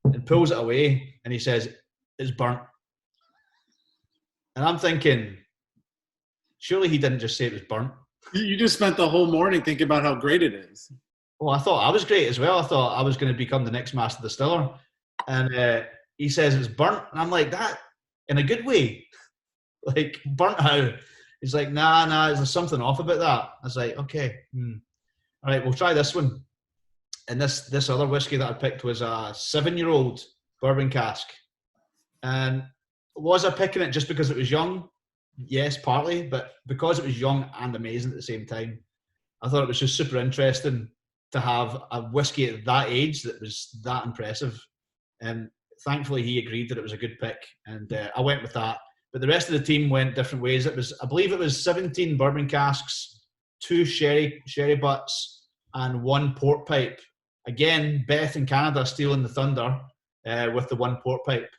and pulls it away, and he says, "It's burnt." And I'm thinking, surely he didn't just say it was burnt. You just spent the whole morning thinking about how great it is. Well, I thought I was great as well. I thought I was going to become the next master distiller. And he says it's burnt. And I'm like, that in a good way. Like, burnt how? He's like, nah, there's something off about that. I was like, okay. All right, we'll try this one. And this other whiskey that I picked was a 7-year-old bourbon cask. And was I picking it just because it was young? Yes, partly, but because it was young and amazing at the same time, I thought it was just super interesting to have a whiskey at that age that was that impressive. And thankfully, he agreed that it was a good pick, and I went with that. But the rest of the team went different ways. I believe it was 17 bourbon casks, 2 sherry butts, and 1 port pipe. Again, Beth in Canada stealing the thunder with the 1 port pipe.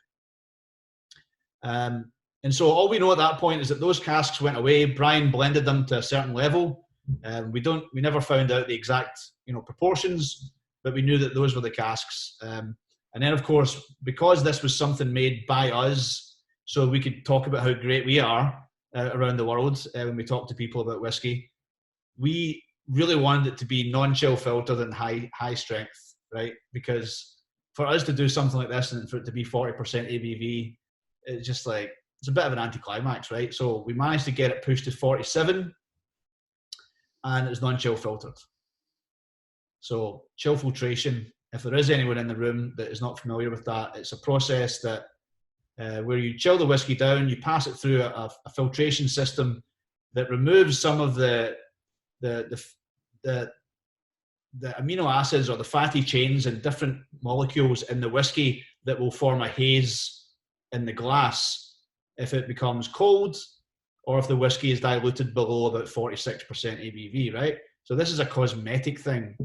And so all we know at that point is that those casks went away. Brian blended them to a certain level. We never found out the exact proportions, but we knew that those were the casks. And then, of course, because this was something made by us, so we could talk about how great we are around the world when we talk to people about whiskey, we really wanted it to be non-chill filtered and high strength, right? Because for us to do something like this and for it to be 40% ABV, it's just like, it's a bit of an anticlimax, right? So we managed to get it pushed to 47, and it was non-chill filtered. So chill filtration, if there is anyone in the room that is not familiar with that, it's a process that where you chill the whiskey down, you pass it through a filtration system that removes some of the the amino acids or the fatty chains and different molecules in the whiskey that will form a haze in the glass if it becomes cold or if the whiskey is diluted below about 46% ABV, right? So this is a cosmetic thing,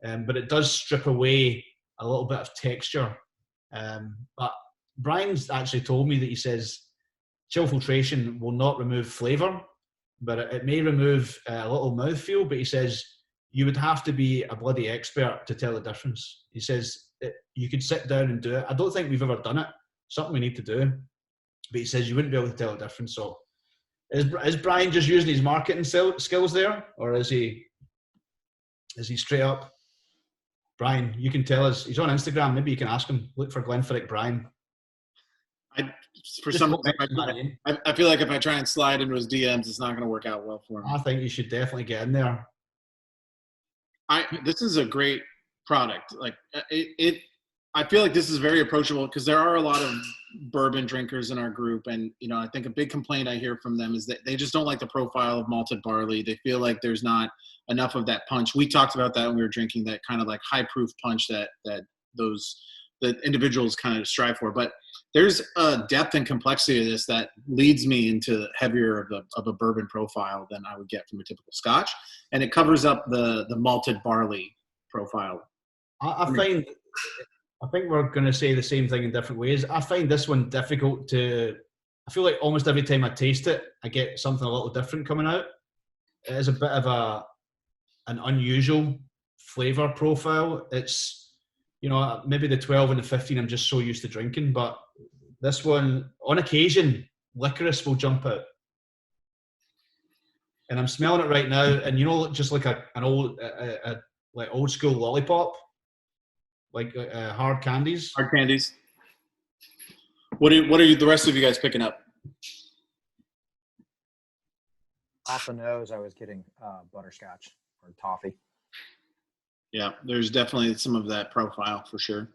but it does strip away a little bit of texture. But Brian's actually told me that he says chill filtration will not remove flavour, but it may remove a little mouthfeel, but he says you would have to be a bloody expert to tell the difference. He says you could sit down and do it. I don't think we've ever done it. Something we need to do. But he says you wouldn't be able to tell the difference. So is Brian just using his marketing skills there? Or is he straight up? Brian, you can tell us. He's on Instagram. Maybe you can ask him. Look for Glenfiddich Brian. I feel like if I try and slide into his DMs, it's not going to work out well for him. I think you should definitely get in there. This is a great product. Like I feel like this is very approachable because there are a lot of bourbon drinkers in our group, and I think a big complaint I hear from them is that they just don't like the profile of malted barley. They feel like there's not enough of that punch. We talked about that when we were drinking, that kind of like high proof punch that individuals kind of strive for. But there's a depth and complexity to this that leads me into heavier of a bourbon profile than I would get from a typical Scotch, and it covers up the malted barley profile. I think we're going to say the same thing in different ways. I find this one difficult to. I feel like almost every time I taste it, I get something a little different coming out. It is a bit of an unusual flavor profile. It's maybe the 12 and the 15 I'm just so used to drinking, but this one, on occasion, licorice will jump out. And I'm smelling it right now, and just like an old like old school lollipop, like hard candies. Hard candies. What are you, the rest of you guys picking up? Off the nose, I was getting butterscotch or toffee. Yeah, there's definitely some of that profile for sure.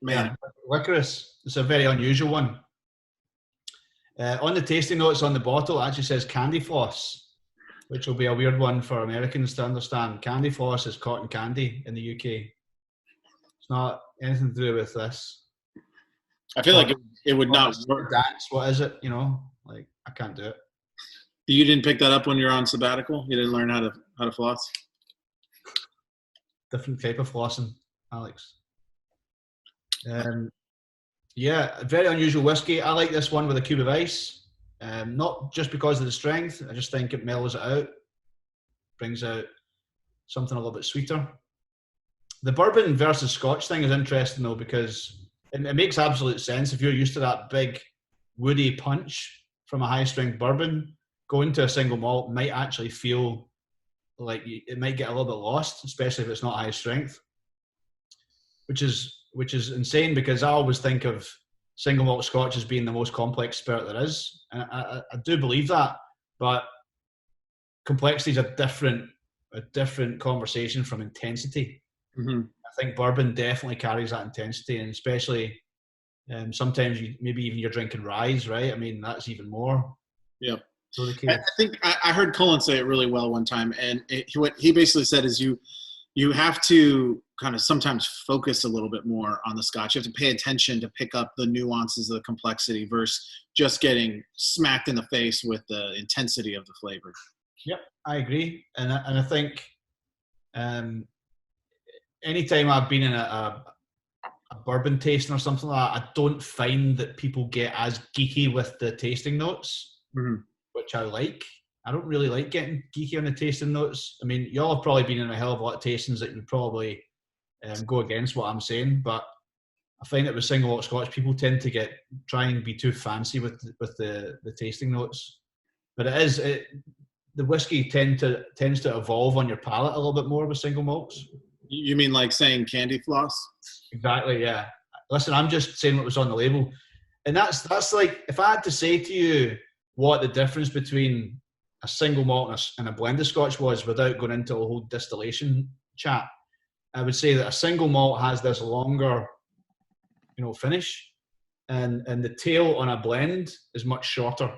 Man, yeah, licorice. It's a very unusual one. On the tasting notes on the bottle, it actually says candy floss, which will be a weird one for Americans to understand. Candy floss is cotton candy in the UK. It's not anything to do with this. I feel like it would not work. Dance, what is it? Like I can't do it. You didn't pick that up when you were on sabbatical? You didn't learn how to floss? Different type of flossing, Alex. Yeah, very unusual whiskey. I like this one with a cube of ice. Not just because of the strength. I just think it mellows it out. Brings out something a little bit sweeter. The bourbon versus Scotch thing is interesting though, because it makes absolute sense. If you're used to that big woody punch from a high strength bourbon, going to a single malt might actually feel like it might get a little bit lost, especially if it's not high strength, which is insane, because I always think of single malt Scotch as being the most complex spirit there is, and I do believe that, but complexity is a different conversation from intensity. Mm-hmm. I think bourbon definitely carries that intensity, and especially sometimes maybe even you're drinking rye, right? I mean, that's even more. Yeah. I think I heard Cullen say it really well one time, and what he basically said is you have to kind of sometimes focus a little bit more on the Scotch. You have to pay attention to pick up the nuances of the complexity versus just getting smacked in the face with the intensity of the flavor. Yep, I agree, and I think anytime I've been in a bourbon tasting or something like that, I don't find that people get as geeky with the tasting notes. Mm-hmm. Which I like. I don't really like getting geeky on the tasting notes. I mean, y'all have probably been in a hell of a lot of tastings that would probably go against what I'm saying, but I find that with single malt Scotch, people tend to try and be too fancy with the tasting notes. But the whiskey tends to evolve on your palate a little bit more with single malts. You mean like saying candy floss? Exactly, yeah. Listen, I'm just saying what was on the label. And that's like, if I had to say to you what the difference between a single malt and a blended Scotch was without going into a whole distillation chat, I would say that a single malt has this longer, finish, and the tail on a blend is much shorter.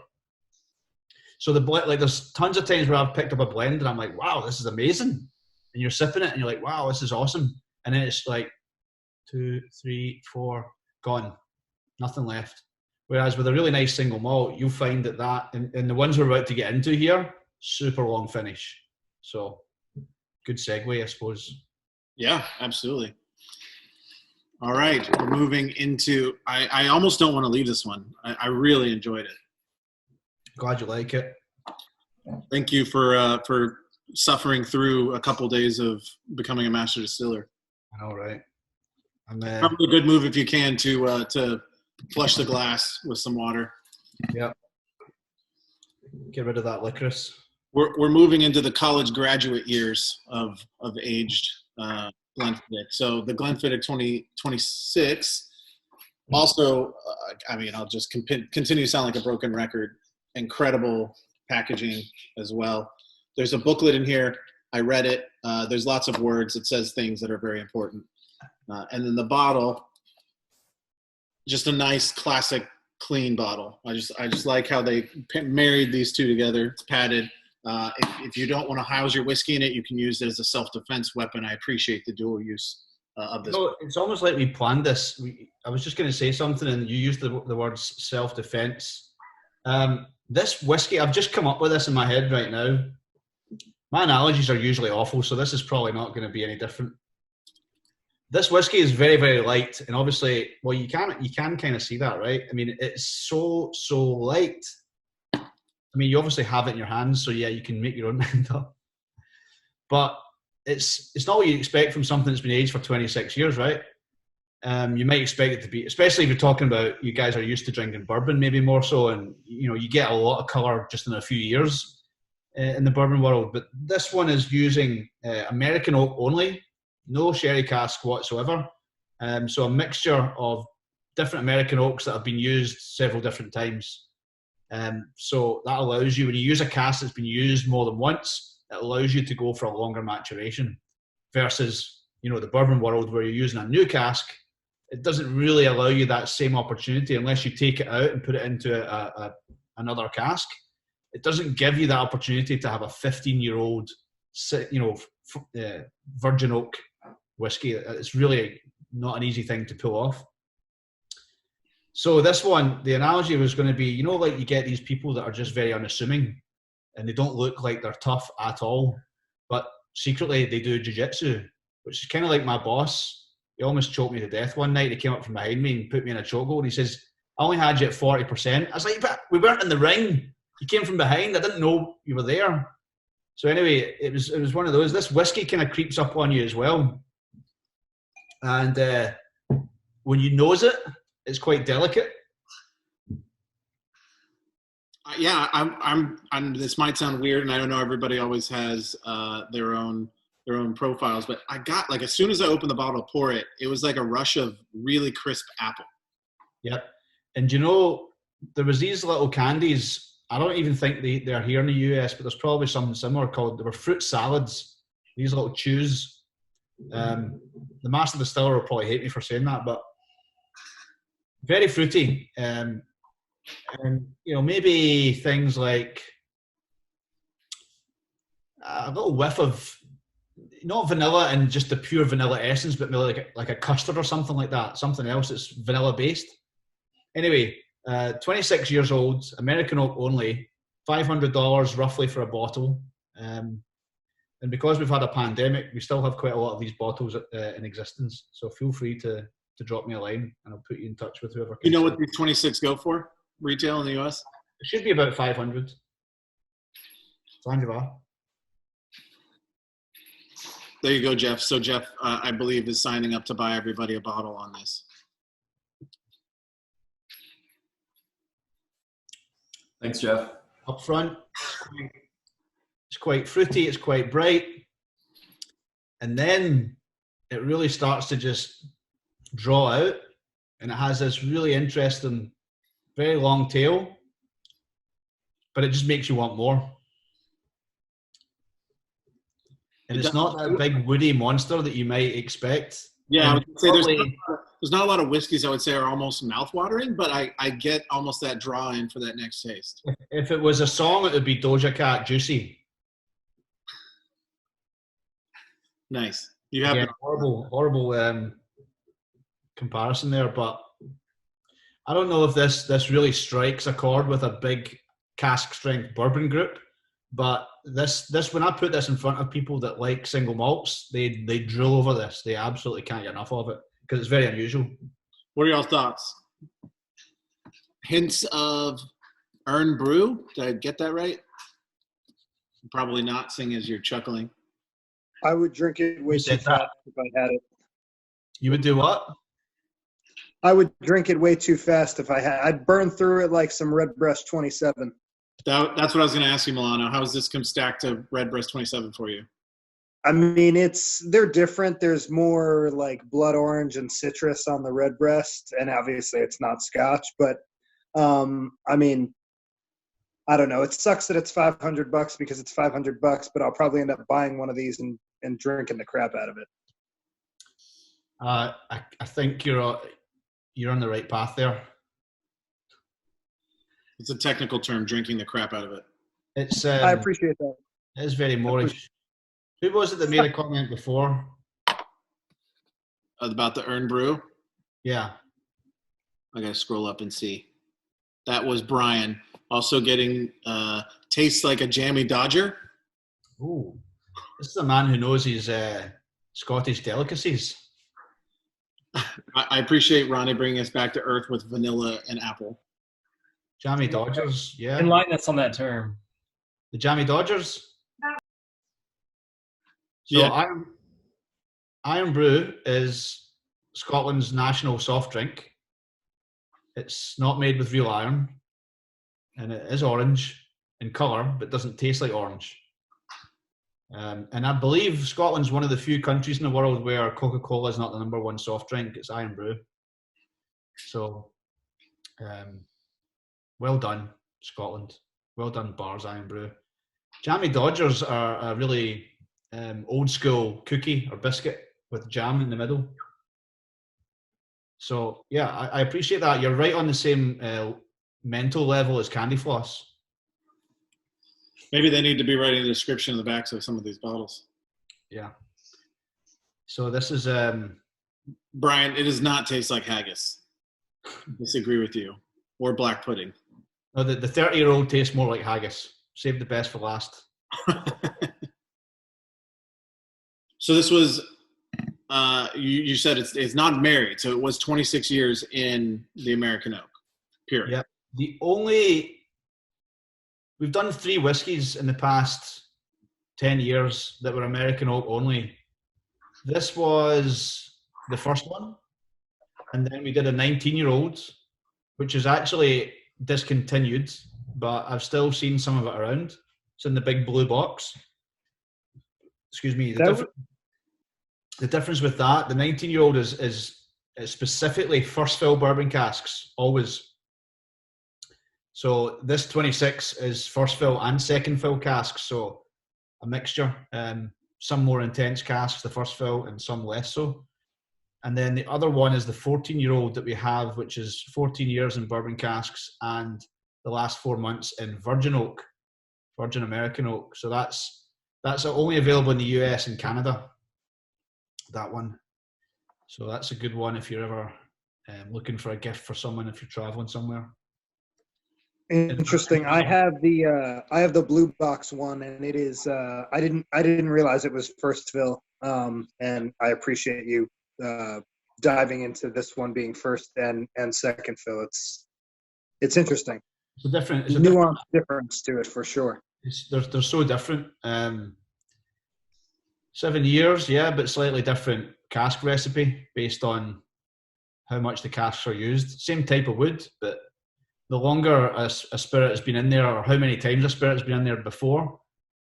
So there's tons of times where I've picked up a blend and I'm like, wow, this is amazing. And you're sipping it and you're like, wow, this is awesome. And then it's like 2, 3, 4, gone. Nothing left. Whereas with a really nice single malt, you'll find that and the ones we're about to get into here, super long finish. So good segue, I suppose. Yeah, absolutely. All right, we're moving into. I almost don't want to leave this one. I really enjoyed it. Glad you like it. Thank you for suffering through a couple days of becoming a master distiller. I know, right? Probably a good move if you can to flush the glass with some water. Yeah. Get rid of that licorice. We're moving into the college graduate years of aged Glenfiddich. So the Glenfiddich 2026 also, I'll just continue to sound like a broken record. Incredible packaging as well. There's a booklet in here. I read it. There's lots of words. It says things that are very important. And then the bottle, just a nice classic clean bottle. I just like how they married these two together. It's padded. If you don't want to house your whiskey in it, you can use it as a self-defense weapon. I appreciate the dual use of this. No, it's almost like we planned this. I was just going to say something, and you used the words self-defense. This whiskey, I've just come up with this in my head right now. My analogies are usually awful, so this is probably not going to be any different. This whiskey is very, very light, and obviously, well, you can kind of see that, right? I mean, it's so light. I mean, you obviously have it in your hands, so yeah, you can make your own mind up. But it's not what you expect from something that's been aged for 26 years, right? You might expect it to be, especially if you're talking about you guys are used to drinking bourbon, maybe more so, and you get a lot of color just in a few years in the bourbon world. But this one is using American oak only, no sherry cask whatsoever. So a mixture of different American oaks that have been used several different times. So that allows you, when you use a cask that's been used more than once, it allows you to go for a longer maturation versus, the bourbon world where you're using a new cask. It doesn't really allow you that same opportunity unless you take it out and put it into another cask. It doesn't give you that opportunity to have a 15-year-old, virgin oak whiskey. It's really not an easy thing to pull off. So this one, the analogy was going to be, like you get these people that are just very unassuming and they don't look like they're tough at all, but secretly they do jiu-jitsu, which is kind of like my boss. He almost choked me to death one night. He came up from behind me and put me in a chokehold and he says, I only had you at 40%. I was like, but we weren't in the ring. You came from behind. I didn't know you were there. So anyway, it was one of those. This whiskey kind of creeps up on you as well. And when you nose it, it's quite delicate. Yeah, I'm. This might sound weird, and I don't know. Everybody always has their own profiles, but I got as soon as I opened the bottle, pour it. It was like a rush of really crisp apple. Yep, and there was these little candies. I don't even think they're here in the US, but there's probably something similar called. They were fruit salads. These little chews. The master distiller will probably hate me for saying that, but very fruity. And maybe things like a little whiff of not vanilla and just the pure vanilla essence, but maybe like a custard or something like that, something else that's vanilla based. Anyway, 26 years old, American oak only, $500 roughly for a bottle. And because we've had a pandemic, we still have quite a lot of these bottles in existence. So feel free to drop me a line and I'll put you in touch with whoever. You know what these 26 go for retail in the US? It should be about 500. There you go, Jeff. So Jeff, I believe, is signing up to buy everybody a bottle on this. Thanks, Jeff. Up front, it's quite fruity, it's quite bright. And then it really starts to just draw out. And it has this really interesting, very long tail. But it just makes you want more. And it's not that big woody monster that you might expect. Yeah, I would say there's not a lot of whiskeys I would say are almost mouth-watering, but I get almost that draw in for that next taste. If it was a song, it would be Doja Cat, Juicy. Nice. You have Again, horrible comparison there, but I don't know if this really strikes a chord with a big cask strength bourbon group. But this when I put this in front of people that like single malts, they drool over this. They absolutely can't get enough of it because it's very unusual. What are y'all's thoughts? Hints of earn brew. Did I get that right? Probably not, seeing as you're chuckling. I would drink it way too fast if I had it. You would do what? I would drink it way too fast if I had. I'd burn through it like some Redbreast 27. That's what I was going to ask you, Milano. How does this come stacked to Redbreast 27 for you? I mean, they're different. There's more like blood orange and citrus on the Redbreast, and obviously it's not Scotch. But I mean, I don't know. It sucks that it's $500 because it's $500, but I'll probably end up buying one of these and drinking the crap out of it. I think you're on the right path there. It's a technical term, drinking the crap out of it. It's I appreciate that. It is very Moorish. Who was it that made a comment before? About the earn brew? Yeah. I got to scroll up and see. That was Brian. Also getting tastes like a jammy Dodger. Ooh. This is a man who knows his Scottish delicacies. I appreciate Ronnie bringing us back to earth with vanilla and apple. Jammy Dodgers, yeah. Enlighten us on that term. The Jammy Dodgers? So Yeah. Iron Brew is Scotland's national soft drink. It's not made with real iron, and it is orange in colour, but doesn't taste like orange. And I believe Scotland's one of the few countries in the world where Coca-Cola is not the number one soft drink. It's Iron Brew. So, well done, Scotland. Well done, Bars Iron Brew. Jammy Dodgers are a really old school cookie or biscuit with jam in the middle. So, yeah, I appreciate that. You're right on the same mental level as Candy Floss. Maybe they need to be writing a description in the backs of some of these bottles. Yeah. So this is Brian, it does not taste like haggis. I disagree with you. Or black pudding. no, the 30-year-old tastes more like haggis. Save the best for last. So this was, you said it's not married, so it was 26 years in the American oak, period. Yeah. We've done 3 whiskies in the past 10 years that were American oak only. This was the first one. And then we did a 19-year-old, which is actually discontinued, but I've still seen some of it around. It's in the big blue box. Excuse me. The difference with that, the 19-year-old is specifically first fill bourbon casks, always. So this 26 is first fill and second fill casks, so a mixture. Some more intense casks, the first fill, and some less so. And then the other one is the 14-year-old that we have, which is 14 years in bourbon casks and the last 4 months in virgin oak, virgin American oak. So that's only available in the US and Canada, that one. So that's a good one if you're ever looking for a gift for someone if you're traveling somewhere. Interesting. I have the blue box one, and it is. I didn't realize it was first fill. And I appreciate you diving into this one being first and second fill. It's interesting. It's a nuanced difference to it for sure. They're so different. 7 years, yeah, but slightly different cask recipe based on how much the casks are used. Same type of wood, but the longer a spirit has been in there, or how many times a spirit has been in there before,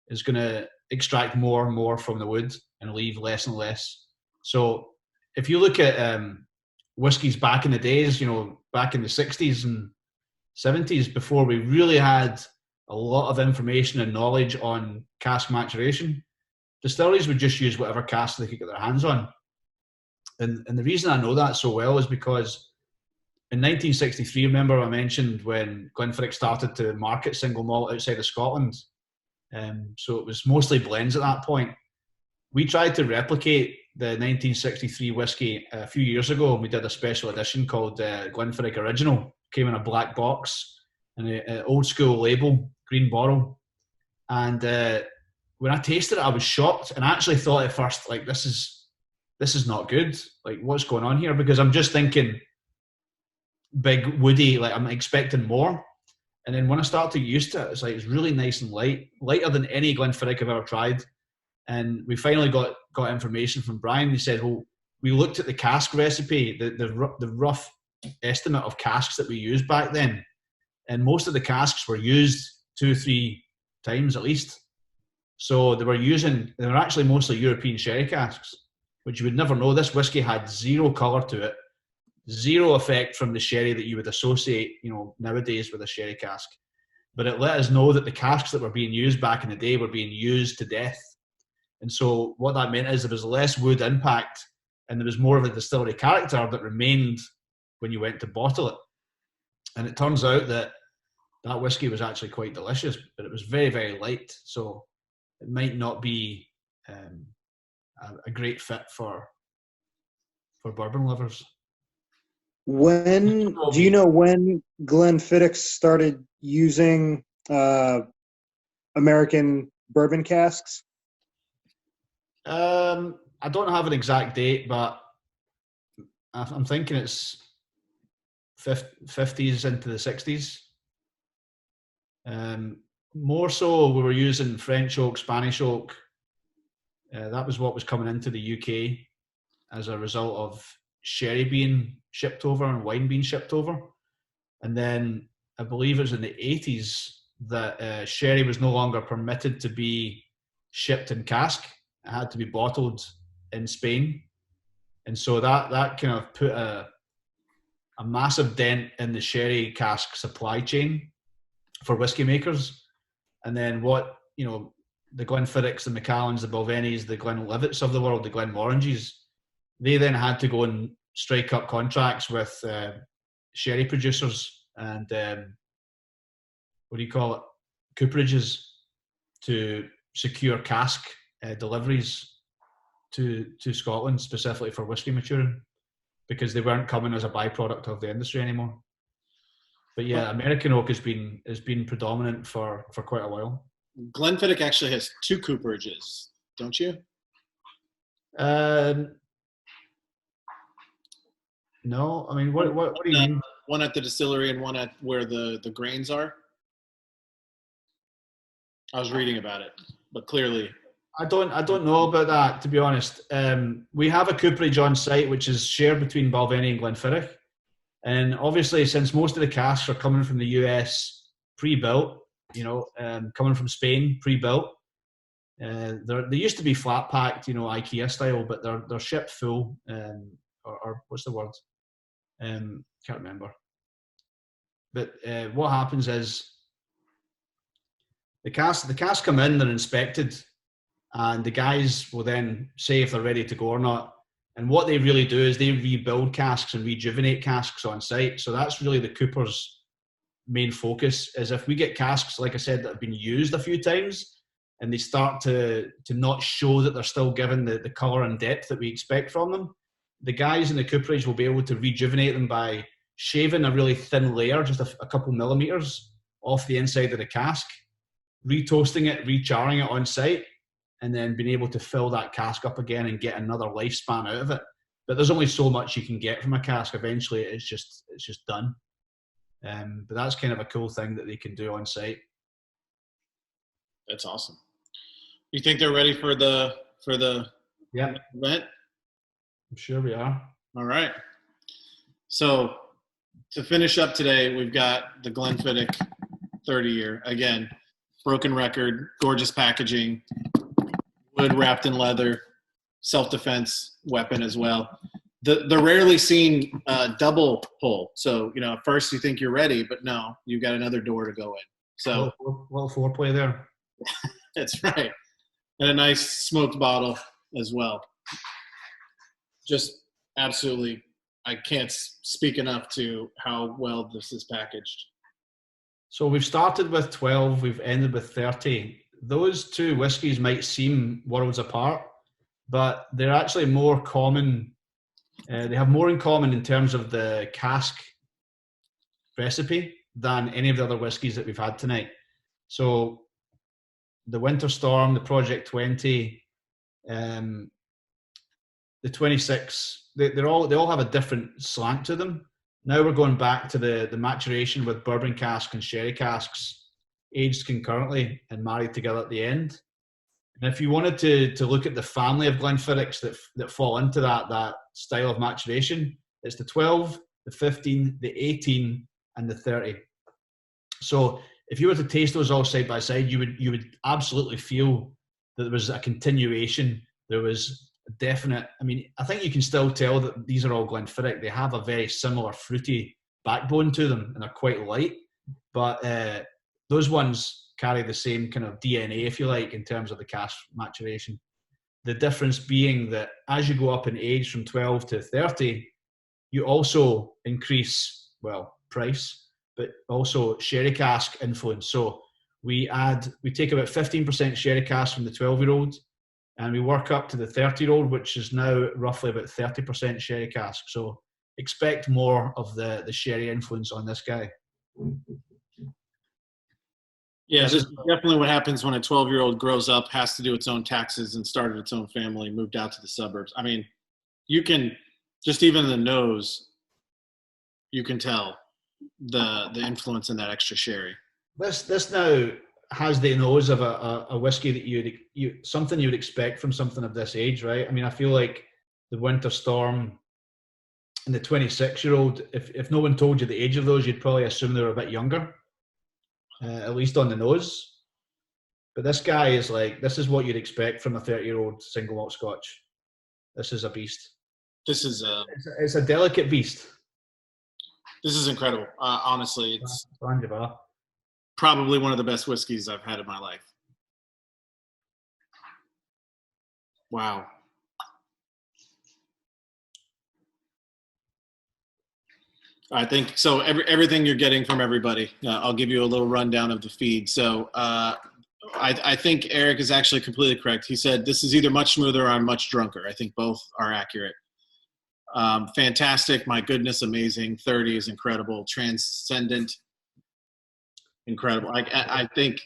is going to extract more and more from the wood and leave less and less. So if you look at whiskies back in the days, back in the 60s and 70s, before we really had a lot of information and knowledge on cask maturation, distilleries would just use whatever cask they could get their hands on. And the reason I know that so well is because in 1963, remember I mentioned when Glenfiddich started to market single malt outside of Scotland. So it was mostly blends at that point. We tried to replicate the 1963 whiskey a few years ago, and we did a special edition called Glenfiddich Original. Came in a black box and an old school label, green bottle. And when I tasted it, I was shocked, and I actually thought at first, like, this is not good. Like, what's going on here? Because I'm just thinking big, woody, like I'm expecting more. And then when I start to get used to it, it's like it's really nice and light, lighter than any Glenfiddich I've ever tried. And we finally got information from Brian. He said, well, we looked at the cask recipe, the rough estimate of casks that we used back then. And most of the casks were used 2 or 3 times at least. So they were actually mostly European sherry casks, which you would never know. This whiskey had zero colour to it, zero effect from the sherry that you would associate, nowadays with a sherry cask. But it let us know that the casks that were being used back in the day were being used to death. And so what that meant is there was less wood impact and there was more of a distillery character that remained when you went to bottle it. And it turns out that whiskey was actually quite delicious, but it was very, very light. So it might not be a great fit for bourbon lovers. Do you know when Glenfiddich started using American bourbon casks? I don't have an exact date, but I'm thinking it's 50s into the 60s. More so, we were using French oak, Spanish oak. That was what was coming into the UK as a result of sherry being shipped over and wine being shipped over. And then I believe it was in the 80s that sherry was no longer permitted to be shipped in cask. It had to be bottled in Spain. And so that kind of put a massive dent in the sherry cask supply chain for whiskey makers. And then the Glenfiddichs, the Macallans, the Balvennies, the Glenlivets of the world, the Glenmorangies, they then had to go and strike up contracts with sherry producers and cooperages to secure cask deliveries to Scotland, specifically for whiskey maturing, because they weren't coming as a byproduct of the industry anymore. But yeah, American oak has been predominant for quite a while. Glenfiddich actually has 2 cooperages, don't you? No, I mean, what do you mean? One at the distillery and one at where the grains are. I was reading about it, but clearly, I don't know about that, to be honest. We have a cooperage on site which is shared between Balvenie and Glenfiddich, and obviously, since most of the casks are coming from the US pre-built, coming from Spain pre-built, they used to be flat packed, IKEA style, but they're shipped full, or what's the word? Can't remember. But what happens is the casks come in, they're inspected, and the guys will then say if they're ready to go or not. And what they really do is they rebuild casks and rejuvenate casks on site. So that's really the cooper's main focus, is if we get casks, like I said, that have been used a few times and they start to not show that they're still given the colour and depth that we expect from them, the guys in the cooperage will be able to rejuvenate them by shaving a really thin layer, just a couple millimetres off the inside of the cask, retoasting it, recharring it on site, and then being able to fill that cask up again and get another lifespan out of it. But there's only so much you can get from a cask. Eventually, it's just done. But that's kind of a cool thing that they can do on site. That's awesome. You think they're ready for the Yeah, event? I'm sure we are. All right. So to finish up today, we've got the Glenfiddich 30-year. Again, broken record, gorgeous packaging, wood wrapped in leather, self-defense weapon as well. The rarely seen double pull. So, at first you think you're ready, but no, you've got another door to go in. So Little foreplay there. That's right. And a nice smoked bottle as well. Just Absolutely. I can't speak enough to how well this is packaged. So we've started with 12, we've ended with 30. Those two whiskies might seem worlds apart, but they're actually more common. They have more in common in terms of the cask recipe than any of the other whiskies that we've had tonight. So the Winter Storm, the Project 20, the 26, they all have a different slant to them. Now we're going back to the maturation with bourbon cask and sherry casks aged concurrently and married together at the end. And if you wanted to look at the family of Glenfiddichs that fall into that style of maturation, it's the 12, the 15, the 18, and the 30. So if you were to taste those all side by side, you would absolutely feel that there was a continuation. There was a definite. I mean, I think you can still tell that these are all Glenfiddich. They have a very similar fruity backbone to them, and they're quite light. But those ones carry the same kind of DNA, if you like, in terms of the cask maturation. The difference being that as you go up in age from 12 to 30, you also increase, well, price, but also sherry cask influence. So we take about 15% sherry cask from the 12-year-old, and we work up to the 30-year-old, which is now roughly about 30% sherry cask. So expect more of the sherry influence on this guy. Yeah, this is definitely what happens when a 12-year-old grows up, has to do its own taxes, and started its own family, moved out to the suburbs. I mean, you can just even in the nose, you can tell the influence in that extra sherry. This now has the nose of a whiskey that something you would expect from something of this age, right? I mean, I feel like the Winter Storm and the 26-year-old, if no one told you the age of those, you'd probably assume they were a bit younger, at least on the nose. But this guy is like, this is what you'd expect from a 30-year-old single malt Scotch. This is a beast. It's a delicate beast. This is incredible. Honestly, it's Banjaba. probably one of the best whiskeys I've had in my life. Wow. I think so. Everything you're getting from everybody. I'll give you a little rundown of the feed. So I think Eric is actually completely correct. He said this is either much smoother or I'm much drunker. I think both are accurate. Fantastic. My goodness, amazing. 30 is incredible. Transcendent. Incredible. I think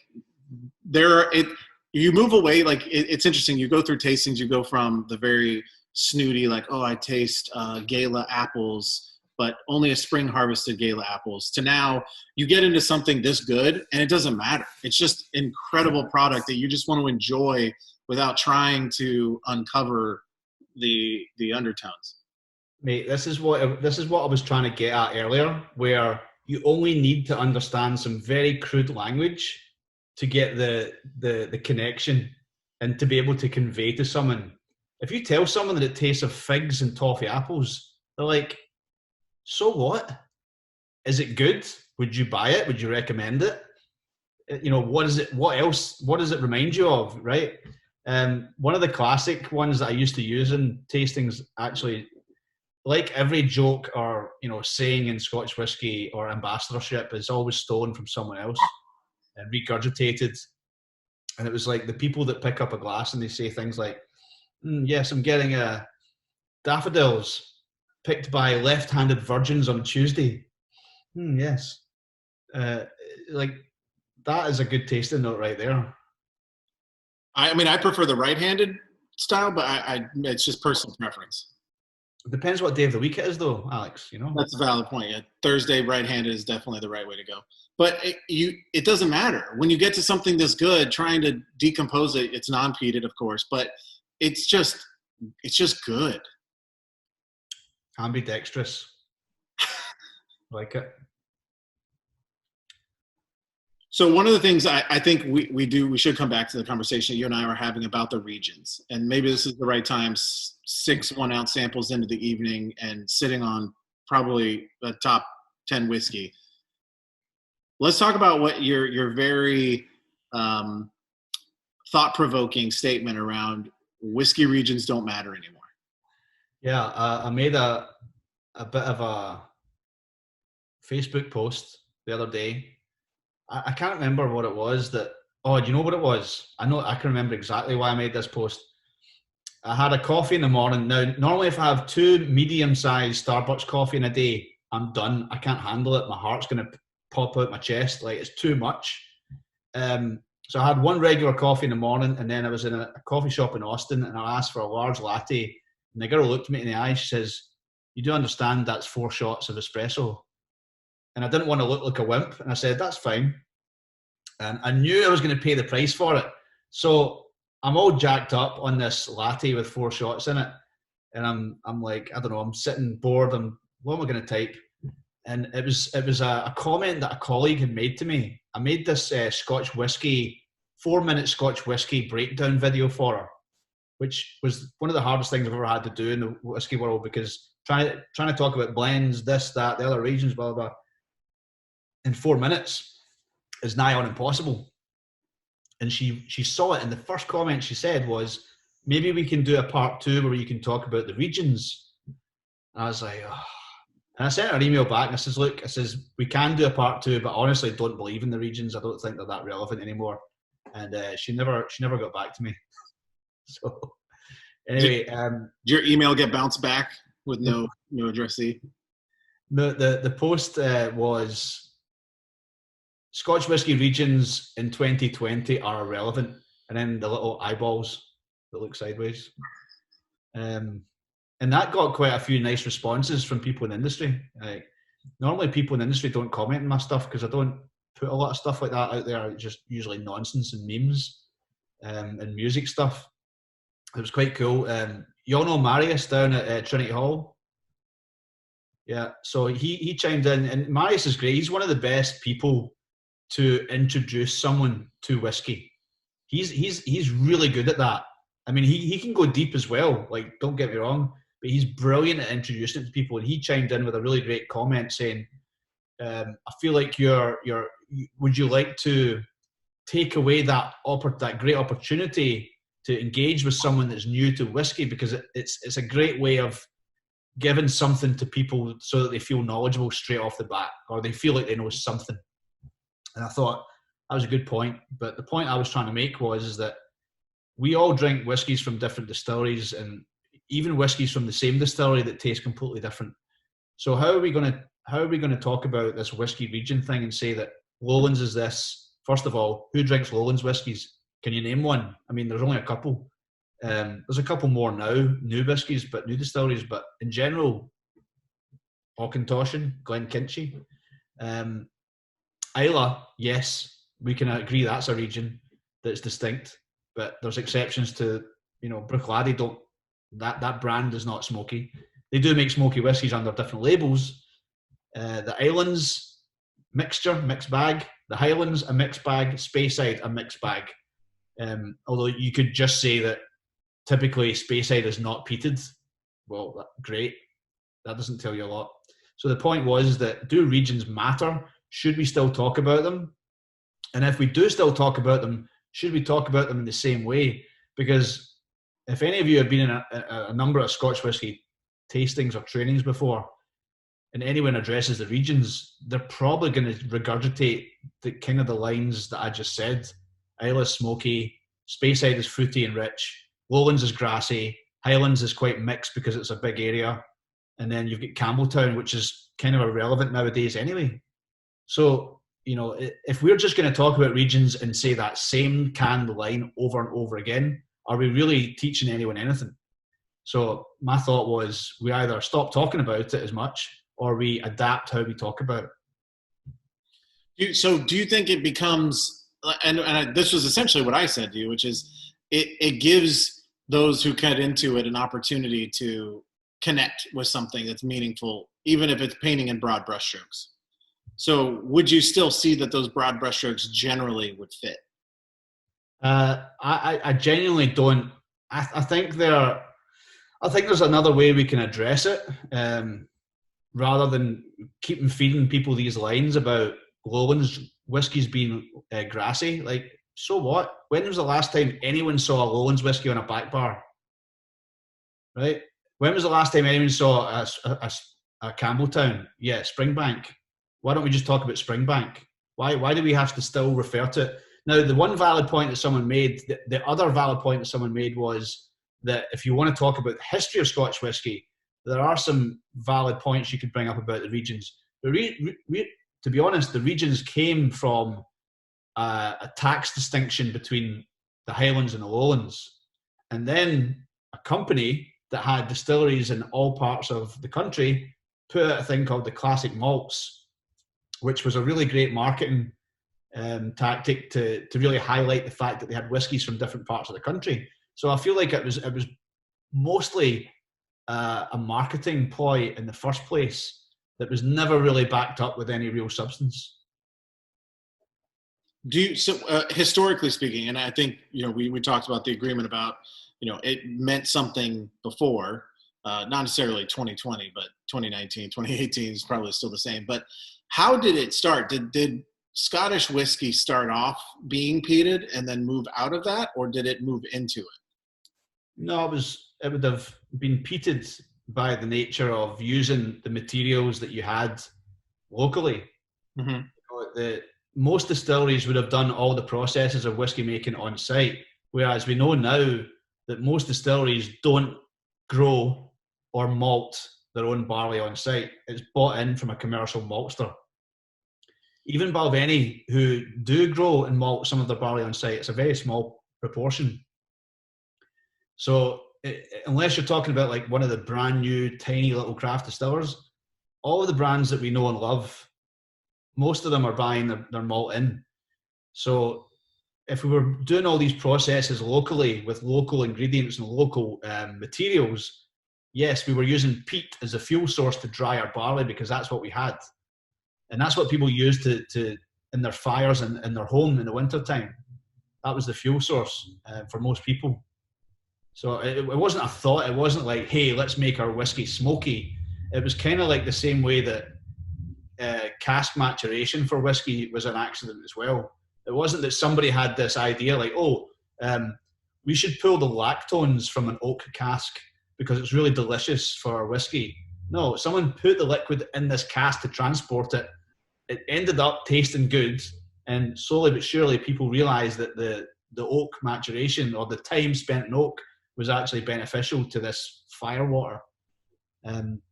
you move away. Like it's interesting. You go through tastings. You go from the very snooty, like, oh, I taste Gala apples, but only a spring harvested Gala apples, to now you get into something this good and it doesn't matter. It's just incredible product that you just want to enjoy without trying to uncover the undertones. Mate, this is what I was trying to get at earlier, where you only need to understand some very crude language to get the connection and to be able to convey to someone. If you tell someone that it tastes of figs and toffee apples, they're like, so what? Is it good? Would you buy it? Would you recommend it? You know, what is it? What else? What does it remind you of? Right? One of the classic ones that I used to use in tastings, actually, like every joke or saying in Scotch whisky or ambassadorship, is always stolen from someone else and regurgitated. And it was like the people that pick up a glass and they say things like, "Yes, I'm getting a daffodils picked by left-handed virgins on Tuesday." Yes. Like, that is a good tasting note right there. I mean, I prefer the right-handed style, but it's just personal preference. It depends what day of the week it is, though, Alex. That's a valid point. Yeah. Thursday right-handed is definitely the right way to go. But it doesn't matter. When you get to something this good, trying to decompose it, it's non-peated, of course, but it's just good. Ambidextrous. Like it. So one of the things I think we should come back to the conversation you and I were having about the regions, and maybe this is the right time, 6 1-ounce samples into the evening and sitting on probably the top 10 whiskey. Let's talk about what your very thought-provoking statement around whiskey regions don't matter anymore. Yeah, I made a bit of a Facebook post the other day. I can't remember what it was that. Oh, do you know what it was? I can remember exactly why I made this post. I had a coffee in the morning. Now, normally if I have 2 medium-sized Starbucks coffee in a day, I'm done. I can't handle it. My heart's going to pop out my chest. Like, it's too much. So I had 1 regular coffee in the morning, and then I was in a coffee shop in Austin, and I asked for a large latte. And the girl looked me in the eye. She says, "You do understand that's 4 shots of espresso?" And I didn't want to look like a wimp. And I said, "That's fine." And I knew I was going to pay the price for it. So I'm all jacked up on this latte with 4 shots in it. And I'm like, I don't know, I'm sitting bored. What am I going to type? And it was a comment that a colleague had made to me. I made this Scotch whiskey, 4-minute Scotch whiskey breakdown video for her, which was one of the hardest things I've ever had to do in the whiskey world, because trying to talk about blends, this, that, the other regions, blah, blah, blah, in 4 minutes is nigh on impossible. And she saw it, and the first comment she said was, "Maybe we can do a part 2 where you can talk about the regions." And I was like, oh. And I sent her an email back, and I says, "Look, we can do a part 2, but honestly, don't believe in the regions. I don't think they're that relevant anymore." And she never got back to me. So anyway, did your email get bounced back with no addressee? The post was, "Scotch whisky regions in 2020 are irrelevant," and then the little eyeballs that look sideways. And that got quite a few nice responses from people in the industry. Like, normally people in the industry don't comment on my stuff because I don't put a lot of stuff like that out there. It's just usually nonsense and memes and music stuff. It was quite cool. You all know Marius down at Trinity Hall? Yeah, so he chimed in, and Marius is great. He's one of the best people to introduce someone to whiskey. He's really good at that. I mean, he can go deep as well. Like, don't get me wrong, but he's brilliant at introducing it to people. And he chimed in with a really great comment saying, "I feel like would you like to take away that great opportunity to engage with someone that's new to whiskey, because it's a great way of giving something to people so that they feel knowledgeable straight off the bat, or they feel like they know something." And I thought that was a good point. But the point I was trying to make is that we all drink whiskies from different distilleries, and even whiskies from the same distillery that taste completely different. So how are we going to talk about this whiskey region thing and say that Lowlands is this? First of all, who drinks Lowlands whiskies? Can you name one? I mean, there's only a couple. There's a couple more now, new whiskies, but new distilleries. But in general, Auchentoshan, Glenfiddich, Islay, yes, we can agree that's a region that's distinct. But there's exceptions to, Bruichladdich don't. That brand is not smoky. They do make smoky whiskies under different labels. The Islands, mixed bag. The Highlands, a mixed bag. Speyside, a mixed bag. Although you could just say that typically Speyside is not peated. Well, great. That doesn't tell you a lot. So the point was that, do regions matter? Should we still talk about them? And if we do still talk about them, should we talk about them in the same way? Because if any of you have been in a number of Scotch whisky tastings or trainings before, and anyone addresses the regions, they're probably going to regurgitate the kind of the lines that I just said. Islay is smoky, Speyside is fruity and rich, Lowlands is grassy, Highlands is quite mixed because it's a big area, and then you've got Campbelltown, which is kind of irrelevant nowadays anyway. So, if we're just going to talk about regions and say that same canned line over and over again, are we really teaching anyone anything? So my thought was, we either stop talking about it as much, or we adapt how we talk about it. So do you think it becomes, and this was essentially what I said to you, which is it gives those who cut into it an opportunity to connect with something that's meaningful, even if it's painting in broad brushstrokes. So would you still see that those broad brushstrokes generally would fit? I genuinely don't. I think there's another way we can address it, rather than keeping feeding people these lines about Lowlands whiskies being grassy. Like, so what? When was the last time anyone saw a Lowlands whiskey on a back bar? Right? When was the last time anyone saw a Campbelltown? Yeah, Springbank. Why don't we just talk about Springbank? Why do we have to still refer to it? Now, the one valid point that someone made, the other valid point that someone made was that if you want to talk about the history of Scotch whisky, there are some valid points you could bring up about the regions. To be honest, the regions came from a tax distinction between the Highlands and the Lowlands. And then a company that had distilleries in all parts of the country put out a thing called the classic malts, which was a really great marketing tactic to really highlight the fact that they had whiskies from different parts of the country. So I feel like it was mostly a marketing ploy in the first place that was never really backed up with any real substance. Historically speaking, and I think, we talked about the agreement about, it meant something before, not necessarily 2020, but 2019, 2018 is probably still the same. But how did it start? Did Scottish whiskey start off being peated and then move out of that, or did it move into it? No, it would have been peated by the nature of using the materials that you had locally. Mm-hmm. Most distilleries would have done all the processes of whiskey making on site, whereas we know now that most distilleries don't grow or malt their own barley on site. It's bought in from a commercial maltster. Even Balvenie, who do grow and malt some of their barley on site, it's a very small proportion. So unless you're talking about like one of the brand new tiny little craft distillers, all of the brands that we know and love, most of them are buying their malt in. So if we were doing all these processes locally with local ingredients and local materials, yes, we were using peat as a fuel source to dry our barley because that's what we had. And that's what people used to in their fires and in their home in the wintertime. That was the fuel source for most people. So it wasn't a thought. It wasn't like, hey, let's make our whiskey smoky. It was kind of like the same way that cask maturation for whiskey was an accident as well. It wasn't that somebody had this idea like, we should pull the lactones from an oak cask because it's really delicious for our whiskey. No, someone put the liquid in this cask to transport it. It ended up tasting good, and slowly but surely people realised that the oak maturation or the time spent in oak was actually beneficial to this firewater.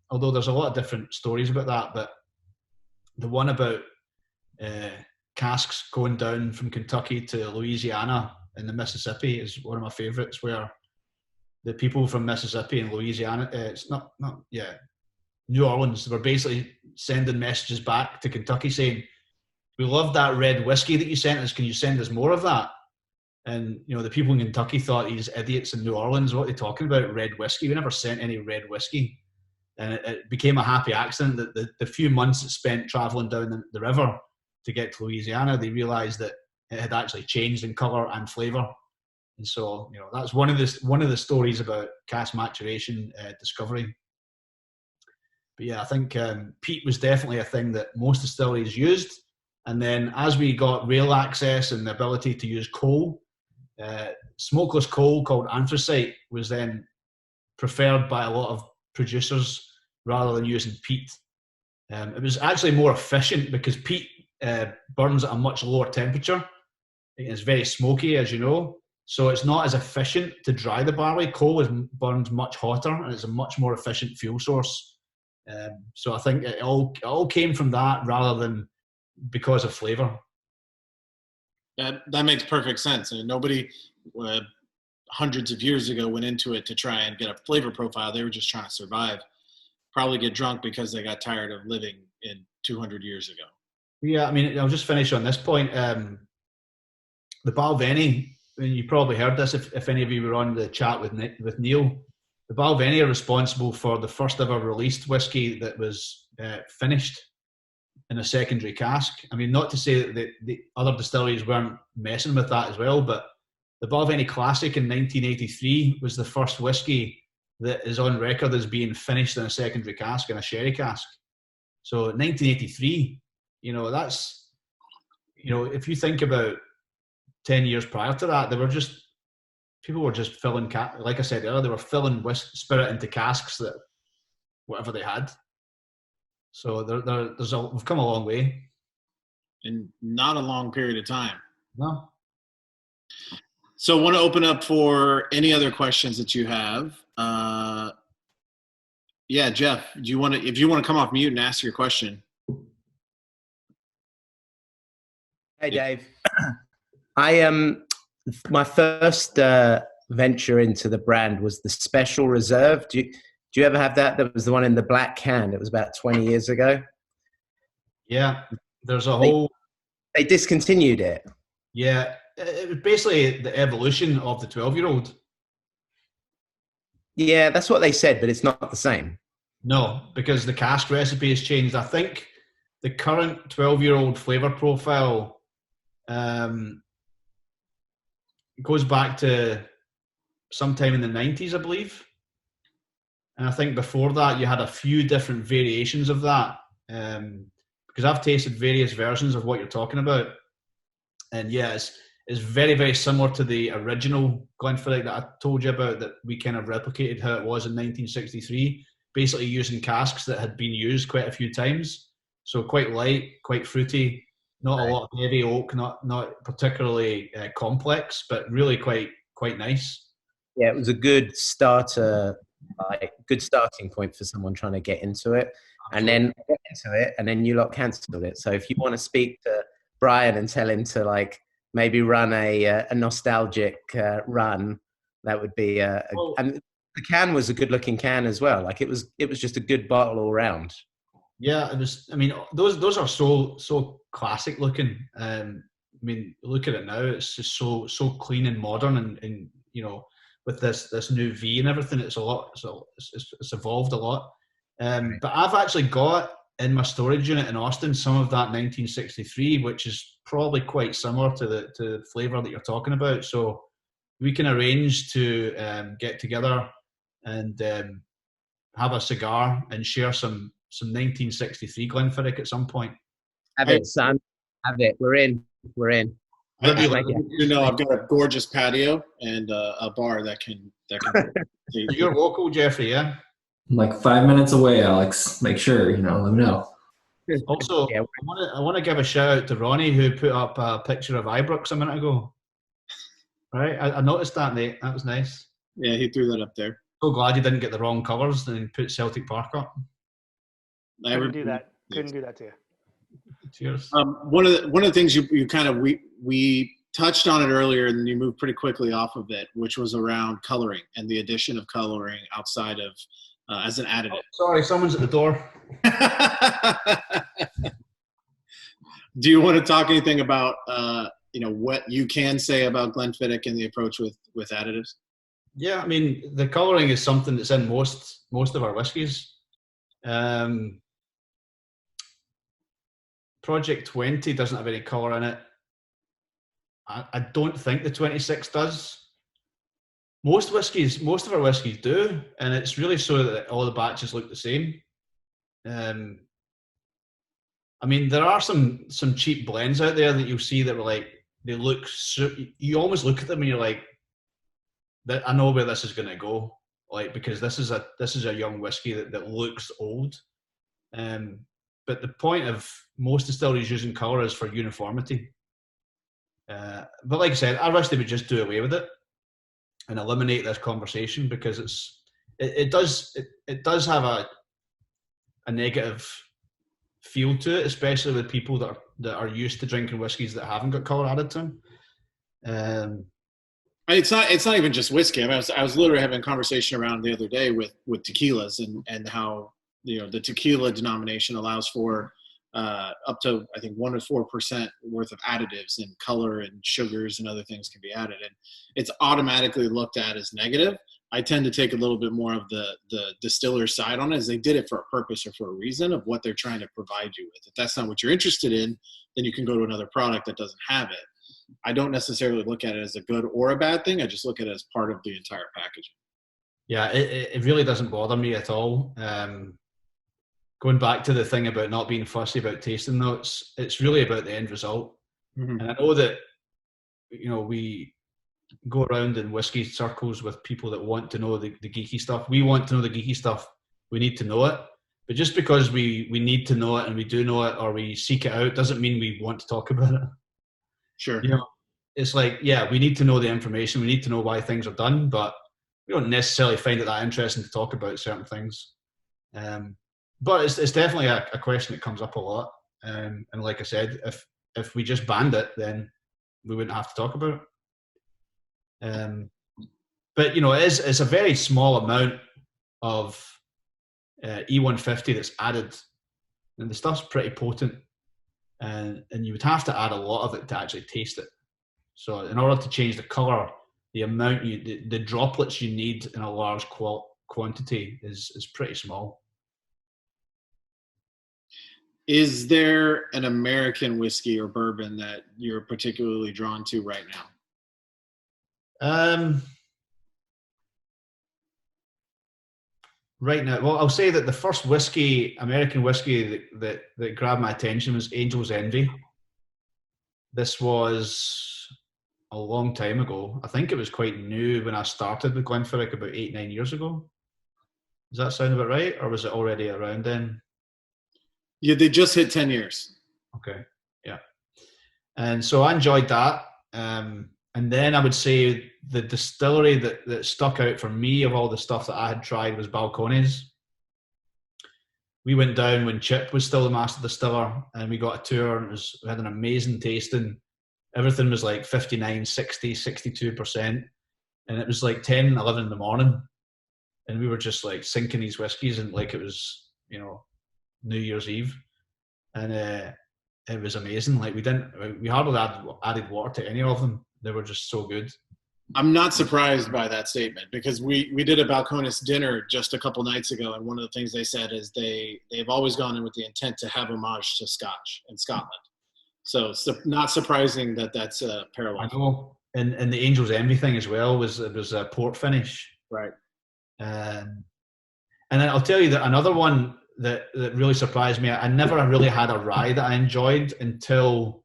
Although there's a lot of different stories about that, but the one about casks going down from Kentucky to Louisiana in the Mississippi is one of my favourites, where the people from Mississippi and Louisiana, New Orleans, were basically sending messages back to Kentucky saying, we love that red whiskey that you sent us, can you send us more of that? And the people in Kentucky thought, these idiots in New Orleans, what are they talking about, red whiskey? We never sent any red whiskey. And it became a happy accident that the few months it spent travelling down the river to get to Louisiana, they realised that it had actually changed in colour and flavour. And so, that's one of the stories about cask maturation discovery. But yeah, I think peat was definitely a thing that most distilleries used. And then as we got rail access and the ability to use coal, smokeless coal called anthracite was then preferred by a lot of producers rather than using peat. It was actually more efficient because peat burns at a much lower temperature. It's very smoky, as you know. So it's not as efficient to dry the barley. Coal burns much hotter and it's a much more efficient fuel source. So I think it all came from that rather than because of flavour. That makes perfect sense. And nobody hundreds of years ago went into it to try and get a flavor profile. They were just trying to survive. Probably get drunk because they got tired of living in 200 years ago. Yeah, I mean, I'll just finish on this point. The Balvenie, I mean, you probably heard this if any of you were on the chat with Neil. The Balvenie are responsible for the first ever released whiskey that was finished in a secondary cask. I mean, not to say that the other distilleries weren't messing with that as well, but the Balvenie Classic in 1983 was the first whiskey that is on record as being finished in a secondary cask, in a sherry cask. So 1983, that's, if you think about 10 years prior to that, they were just people were just filling, like I said earlier, they were filling spirit into casks that whatever they had. So we've come a long way. In not a long period of time. No. So I want to open up for any other questions that you have. Yeah, Jeff, if you want to come off mute and ask your question. Hey, Dave. My first venture into the brand was the Special Reserve. Do you ever have that? That was the one in the black can. It was about 20 years ago. Yeah, there's a whole. They discontinued it. Yeah, it was basically the evolution of the 12-year-old. Yeah, that's what they said, but it's not the same. No, because the cask recipe has changed. I think the current 12-year-old flavor profile goes back to sometime in the 90s, I believe. And I think before that, you had a few different variations of that. Because I've tasted various versions of what you're talking about. And yeah, it's very, very similar to the original Glenfiddich that I told you about, that we kind of replicated how it was in 1963, basically using casks that had been used quite a few times. So quite light, quite fruity, not a lot of heavy oak, not particularly complex, but really quite nice. Yeah, it was a good starting point for someone trying to get into it. And then got into it, and then you lot cancelled it. So if you want to speak to Brian and tell him to like maybe run a nostalgic run, that would be and the can was a good looking can as well. Like it was just a good bottle all round. Yeah, it was. I mean, those are so classic looking. I mean, look at it now; it's just so clean and modern, and you know, with this new V and everything, it's a lot. So it's evolved a lot. But I've actually got in my storage unit in Austin some of that 1963, which is probably quite similar to the flavour that you're talking about. So we can arrange to get together and have a cigar and share some 1963 Glenfiddich at some point. Have it, son. Have it. We're in. You know, I've got a gorgeous patio and a bar that can. You're local, Jeffrey, yeah? I'm like 5 minutes away, Alex. Make sure, let me know. Also, yeah. I want to give a shout out to Ronnie, who put up a picture of Ibrox a minute ago. Right, I noticed that, mate. That was nice. Yeah, he threw that up there. So glad he didn't get the wrong covers and put Celtic Park up. Couldn't do that to you. Cheers. One of the things you kind of we touched on it earlier, and you moved pretty quickly off of it, which was around coloring and the addition of coloring outside of as an additive. Oh, sorry, someone's at the door. Do you want to talk anything about what you can say about Glenfiddich and the approach with additives? Yeah, I mean, the coloring is something that's in most of our whiskies. Project 20 doesn't have any color in it. I don't think the 26 does. Most of our whiskies do, and it's really so that all the batches look the same. I mean, there are some cheap blends out there that you'll see that were like, they look, you almost look at them and you're like, I know where this is going to go, like, because this is a young whiskey that looks old. But the point of most distilleries using colour is for uniformity. But like I said, I wish they would just do away with it and eliminate this conversation, because it does have a negative feel to it, especially with people that are used to drinking whiskies that haven't got colour added to them. It's not even just whiskey. I mean, I was literally having a conversation around the other day with tequilas and how the tequila denomination allows for up to, I think, 1 to 4% worth of additives, and color and sugars and other things can be added, and it's automatically looked at as negative. I tend to take a little bit more of the distiller side on it, as they did it for a purpose or for a reason of what they're trying to provide you with. If that's not what you're interested in, then you can go to another product that doesn't have it. I don't necessarily look at it as a good or a bad thing. I just look at it as part of the entire packaging. Yeah, it really doesn't bother me at all. Going back to the thing about not being fussy about tasting notes, it's really about the end result. Mm-hmm. And I know that, we go around in whiskey circles with people that want to know the geeky stuff. We want to know the geeky stuff. We need to know it. But just because we need to know it and we do know it or we seek it out doesn't mean we want to talk about it. Sure. You know, it's like, yeah, we need to know the information. We need to know why things are done, but we don't necessarily find it that interesting to talk about certain things. But it's definitely a question that comes up a lot. And like I said, if we just banned it, then we wouldn't have to talk about it. But you know, it's a very small amount of E150 that's added, and the stuff's pretty potent, and you would have to add a lot of it to actually taste it. So in order to change the color, the amount the droplets you need in a large quantity is pretty small. Is there an American whiskey or bourbon that you're particularly drawn to right now? Right now, well, I'll say that the first American whiskey that grabbed my attention was Angel's Envy. This was a long time ago. I think it was quite new when I started with Glenfiddich about 8-9 years ago. Does that sound about right? Or was it already around then? Yeah, they just hit 10 years. Okay, yeah. And so I enjoyed that. And then I would say the distillery that stuck out for me of all the stuff that I had tried was Balcones. We went down when Chip was still the master distiller, and we got a tour, and we had an amazing tasting. Everything was like 59, 60, 62%. And it was like 10, 11 in the morning. And we were just like sinking these whiskies and like it was, you know, New Year's Eve. And it was amazing. Like we hardly added water to any of them. They were just so good. I'm not surprised by that statement because we did a Balcones dinner just a couple nights ago, and one of the things they said is they've always gone in with the intent to have homage to Scotch in Scotland. So not surprising that that's a parallel. I know. And the Angel's Envy thing as well was a port finish. Right. And then I'll tell you that another one that really surprised me, I never really had a rye that I enjoyed until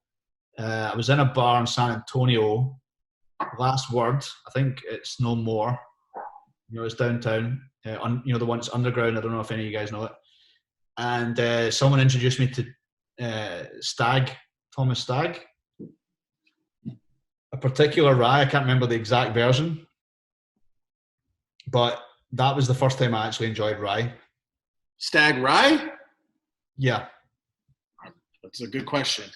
I was in a bar in San Antonio. Last Word, I think it's No More. You know, it's downtown. You know, the one that's underground. I don't know if any of you guys know it. And someone introduced me to Stag, Thomas Stag. A particular rye, I can't remember the exact version, but that was the first time I actually enjoyed rye. Stag rye? Yeah. That's a good question.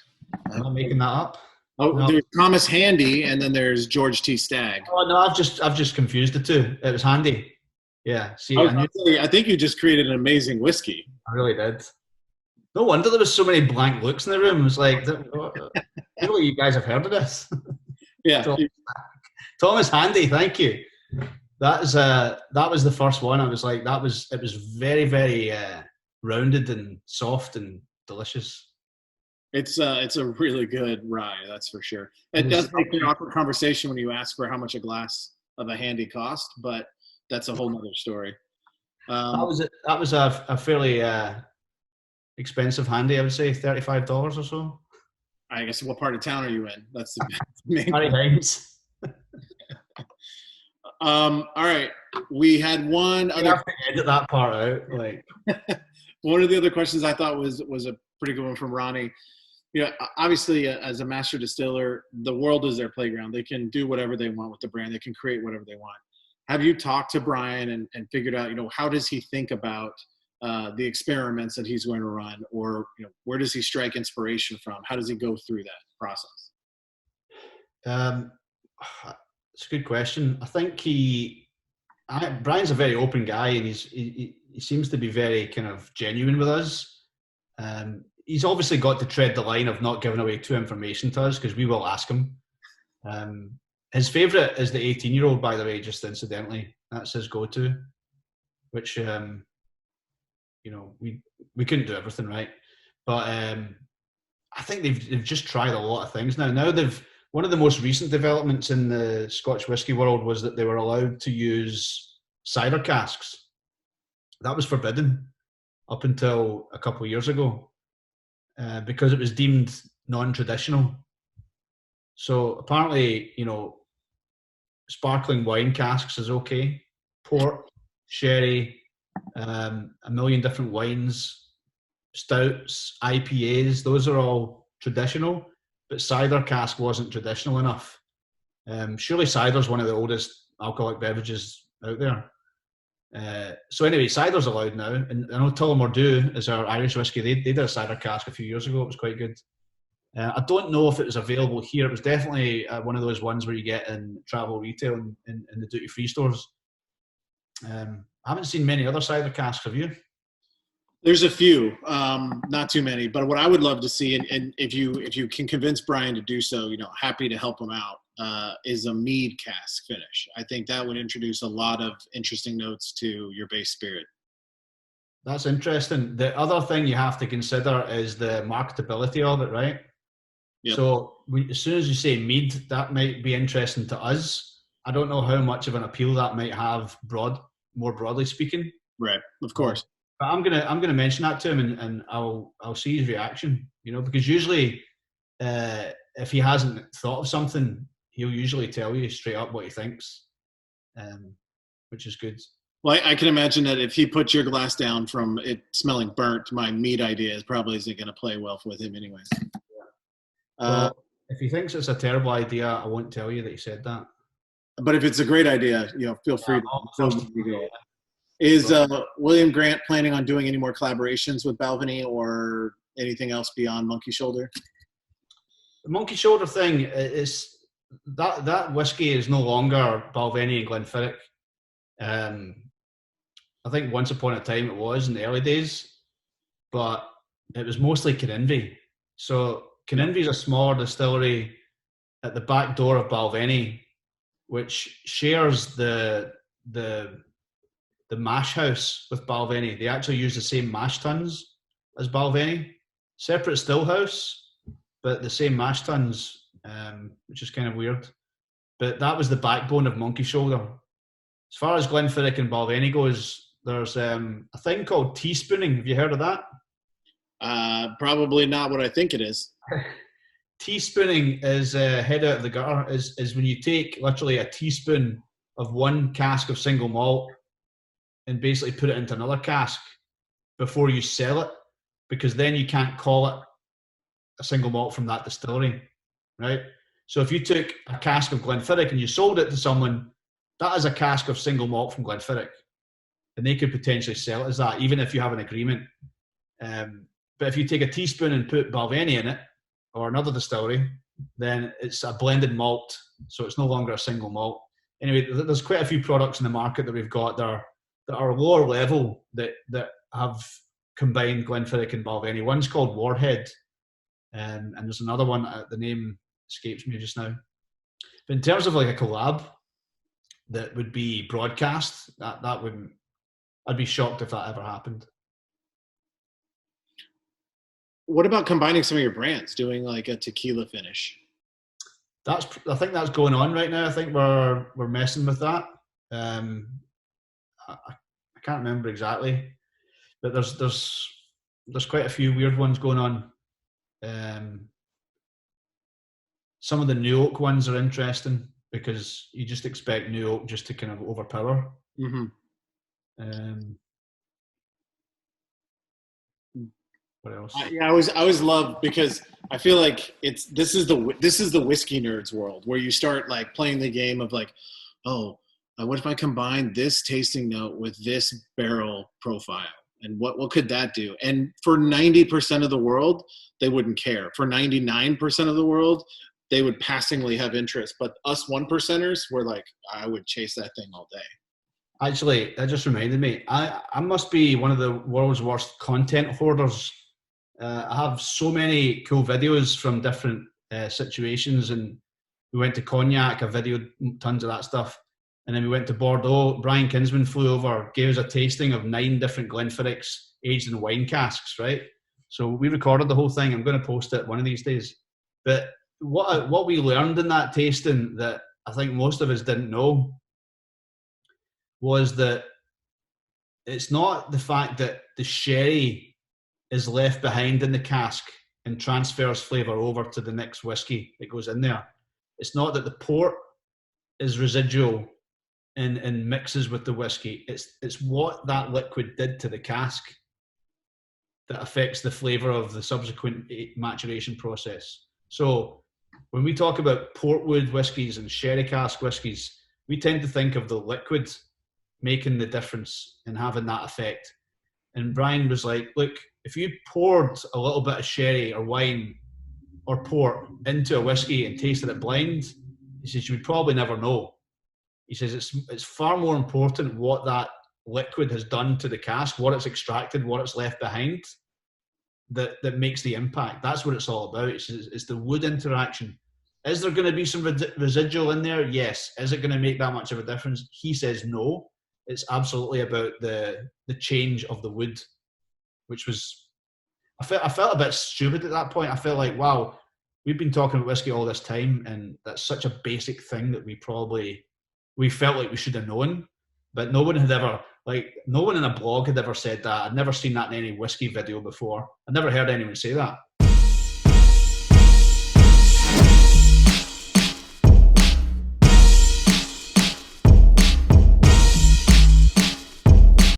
I'm not making that up. Oh, No. There's Thomas Handy, and then there's George T. Stagg. Oh no, I've just confused the two. It was Handy. Yeah. See, I think you just created an amazing whiskey. I really did. No wonder there was so many blank looks in the room. It was like, surely you guys have heard of this. Yeah. Thomas Handy, thank you. That was the first one. I was like, it was very, very rounded and soft and delicious. It's a really good rye, that's for sure. It does make an awkward conversation when you ask for how much a glass of a Handy cost, but that's a whole nother story. That was a fairly expensive Handy, I would say, $35 or so. I guess what part of town are you in? That's the main Times. All right. We had one other. You have to edit that part out. Like one of the other questions I thought was a pretty good one from Ronnie. You know, obviously, as a master distiller, the world is their playground. They can do whatever they want with the brand. They can create whatever they want. Have you talked to Brian and figured out, you know, how does he think about the experiments that he's going to run, or you know, where does he strike inspiration from? How does he go through that process? It's a good question. I think Brian's a very open guy, and he seems to be very kind of genuine with us. He's obviously got to tread the line of not giving away too information to us because we will ask him. His favourite is the 18-year-old, by the way, just incidentally. That's his go-to, which, you know, we couldn't do everything right. But I think they've just tried a lot of things now. One of the most recent developments in the Scotch whisky world was that they were allowed to use cider casks. That was forbidden up until a couple of years ago because it was deemed non-traditional. So apparently, you know, sparkling wine casks is okay. Port, sherry, a million different wines, stouts, IPAs, those are all traditional, but cider cask wasn't traditional enough. Surely cider's one of the oldest alcoholic beverages out there. So anyway, cider's allowed now, and I know Tullamore Dew is our Irish whiskey. They did a cider cask a few years ago. It was quite good. I don't know if it was available here. It was definitely one of those ones where you get in travel retail in the duty-free stores. I haven't seen many other cider casks, have you? There's a few, not too many. But what I would love to see, and if you can convince Brian to do so, happy to help him out, is a mead cask finish. I think that would introduce a lot of interesting notes to your base spirit. That's interesting. The other thing you have to consider is the marketability of it, right? Yep. So as soon as you say mead, that might be interesting to us. I don't know how much of an appeal that might have more broadly speaking. Right, of course. But I'm gonna mention that to him, and I'll see his reaction. Because usually, if he hasn't thought of something, he'll usually tell you straight up what he thinks, which is good. Well, I can imagine that if he puts your glass down from it smelling burnt, my mead idea probably isn't going to play well with him anyways. Well, if he thinks it's a terrible idea, I won't tell you that he said that. But if it's a great idea, feel free to go. Is William Grant planning on doing any more collaborations with Balvenie or anything else beyond Monkey Shoulder? The Monkey Shoulder thing is that whiskey is no longer Balvenie and Glenfiddich. I think once upon a time it was in the early days, but it was mostly Kinninvie. So Kinninvie is a smaller distillery at the back door of Balvenie, which shares the mash house with Balvenie. They actually use the same mash tuns as Balvenie, separate still house, but the same mash tuns, which is kind of weird. But that was the backbone of Monkey Shoulder. As far as Glenfiddich and Balvenie goes, there's a thing called teaspooning. Have you heard of that? Probably not what I think it is. Teaspooning is head out of the gutter. Is when you take literally a teaspoon of one cask of single malt and basically put it into another cask before you sell it, because then you can't call it a single malt from that distillery, right? So if you took a cask of Glenfiddich and you sold it to someone, that is a cask of single malt from Glenfiddich, and they could potentially sell it as that, even if you have an agreement. But if you take a teaspoon and put Balvenie in it, or another distillery, then it's a blended malt, so it's no longer a single malt. Anyway, there's quite a few products in the market that we've got that are lower level that have combined Glenfiddich and Balvenie. One's called Warhead, and there's another one, the name escapes me just now. But in terms of like a collab that would be broadcast, that wouldn't, I'd be shocked if that ever happened. What about combining some of your brands, doing like a tequila finish? I think that's going on right now. I think we're messing with that. I can't remember exactly, but there's quite a few weird ones going on. Some of the New Oak ones are interesting because you just expect New Oak just to kind of overpower. Mm-hmm. What else? I always love, because I feel like this is the whiskey nerds world, where you start like playing the game of like, oh, what if I combine this tasting note with this barrel profile, and what could that do? And for 90% of the world, they wouldn't care. For 99% of the world, they would passingly have interest. But us 1%ers, we're like, I would chase that thing all day. Actually, that just reminded me. I must be one of the world's worst content hoarders. I have so many cool videos from different situations, and we went to Cognac. I videoed tons of that stuff, and then we went to Bordeaux. Brian Kinsman flew over, gave us a tasting of 9 different Glenfiddichs aged in wine casks. Right, so we recorded the whole thing. I'm going to post it one of these days. But what we learned in that tasting that I think most of us didn't know was that it's not the fact that the sherry is left behind in the cask and transfers flavour over to the next whiskey that goes in there. It's not that the port is residual and mixes with the whiskey. It's what that liquid did to the cask that affects the flavour of the subsequent maturation process. So when we talk about portwood whiskies and sherry cask whiskies, we tend to think of the liquid making the difference and having that effect. And Brian was like, look, if you poured a little bit of sherry or wine or port into a whiskey and tasted it blind, he says, you would probably never know. He says, it's far more important what that liquid has done to the cask, what it's extracted, what it's left behind, that makes the impact. That's what it's all about. It's the wood interaction. Is there going to be some residual in there? Yes. Is it going to make that much of a difference? He says no. It's absolutely about the change of the wood, which was, I felt a bit stupid at that point. I felt like, wow, we've been talking about whiskey all this time, and that's such a basic thing that we felt like we should have known, but no one had ever, no one in a blog had ever said that. I'd never seen that in any whiskey video before. I'd never heard anyone say that.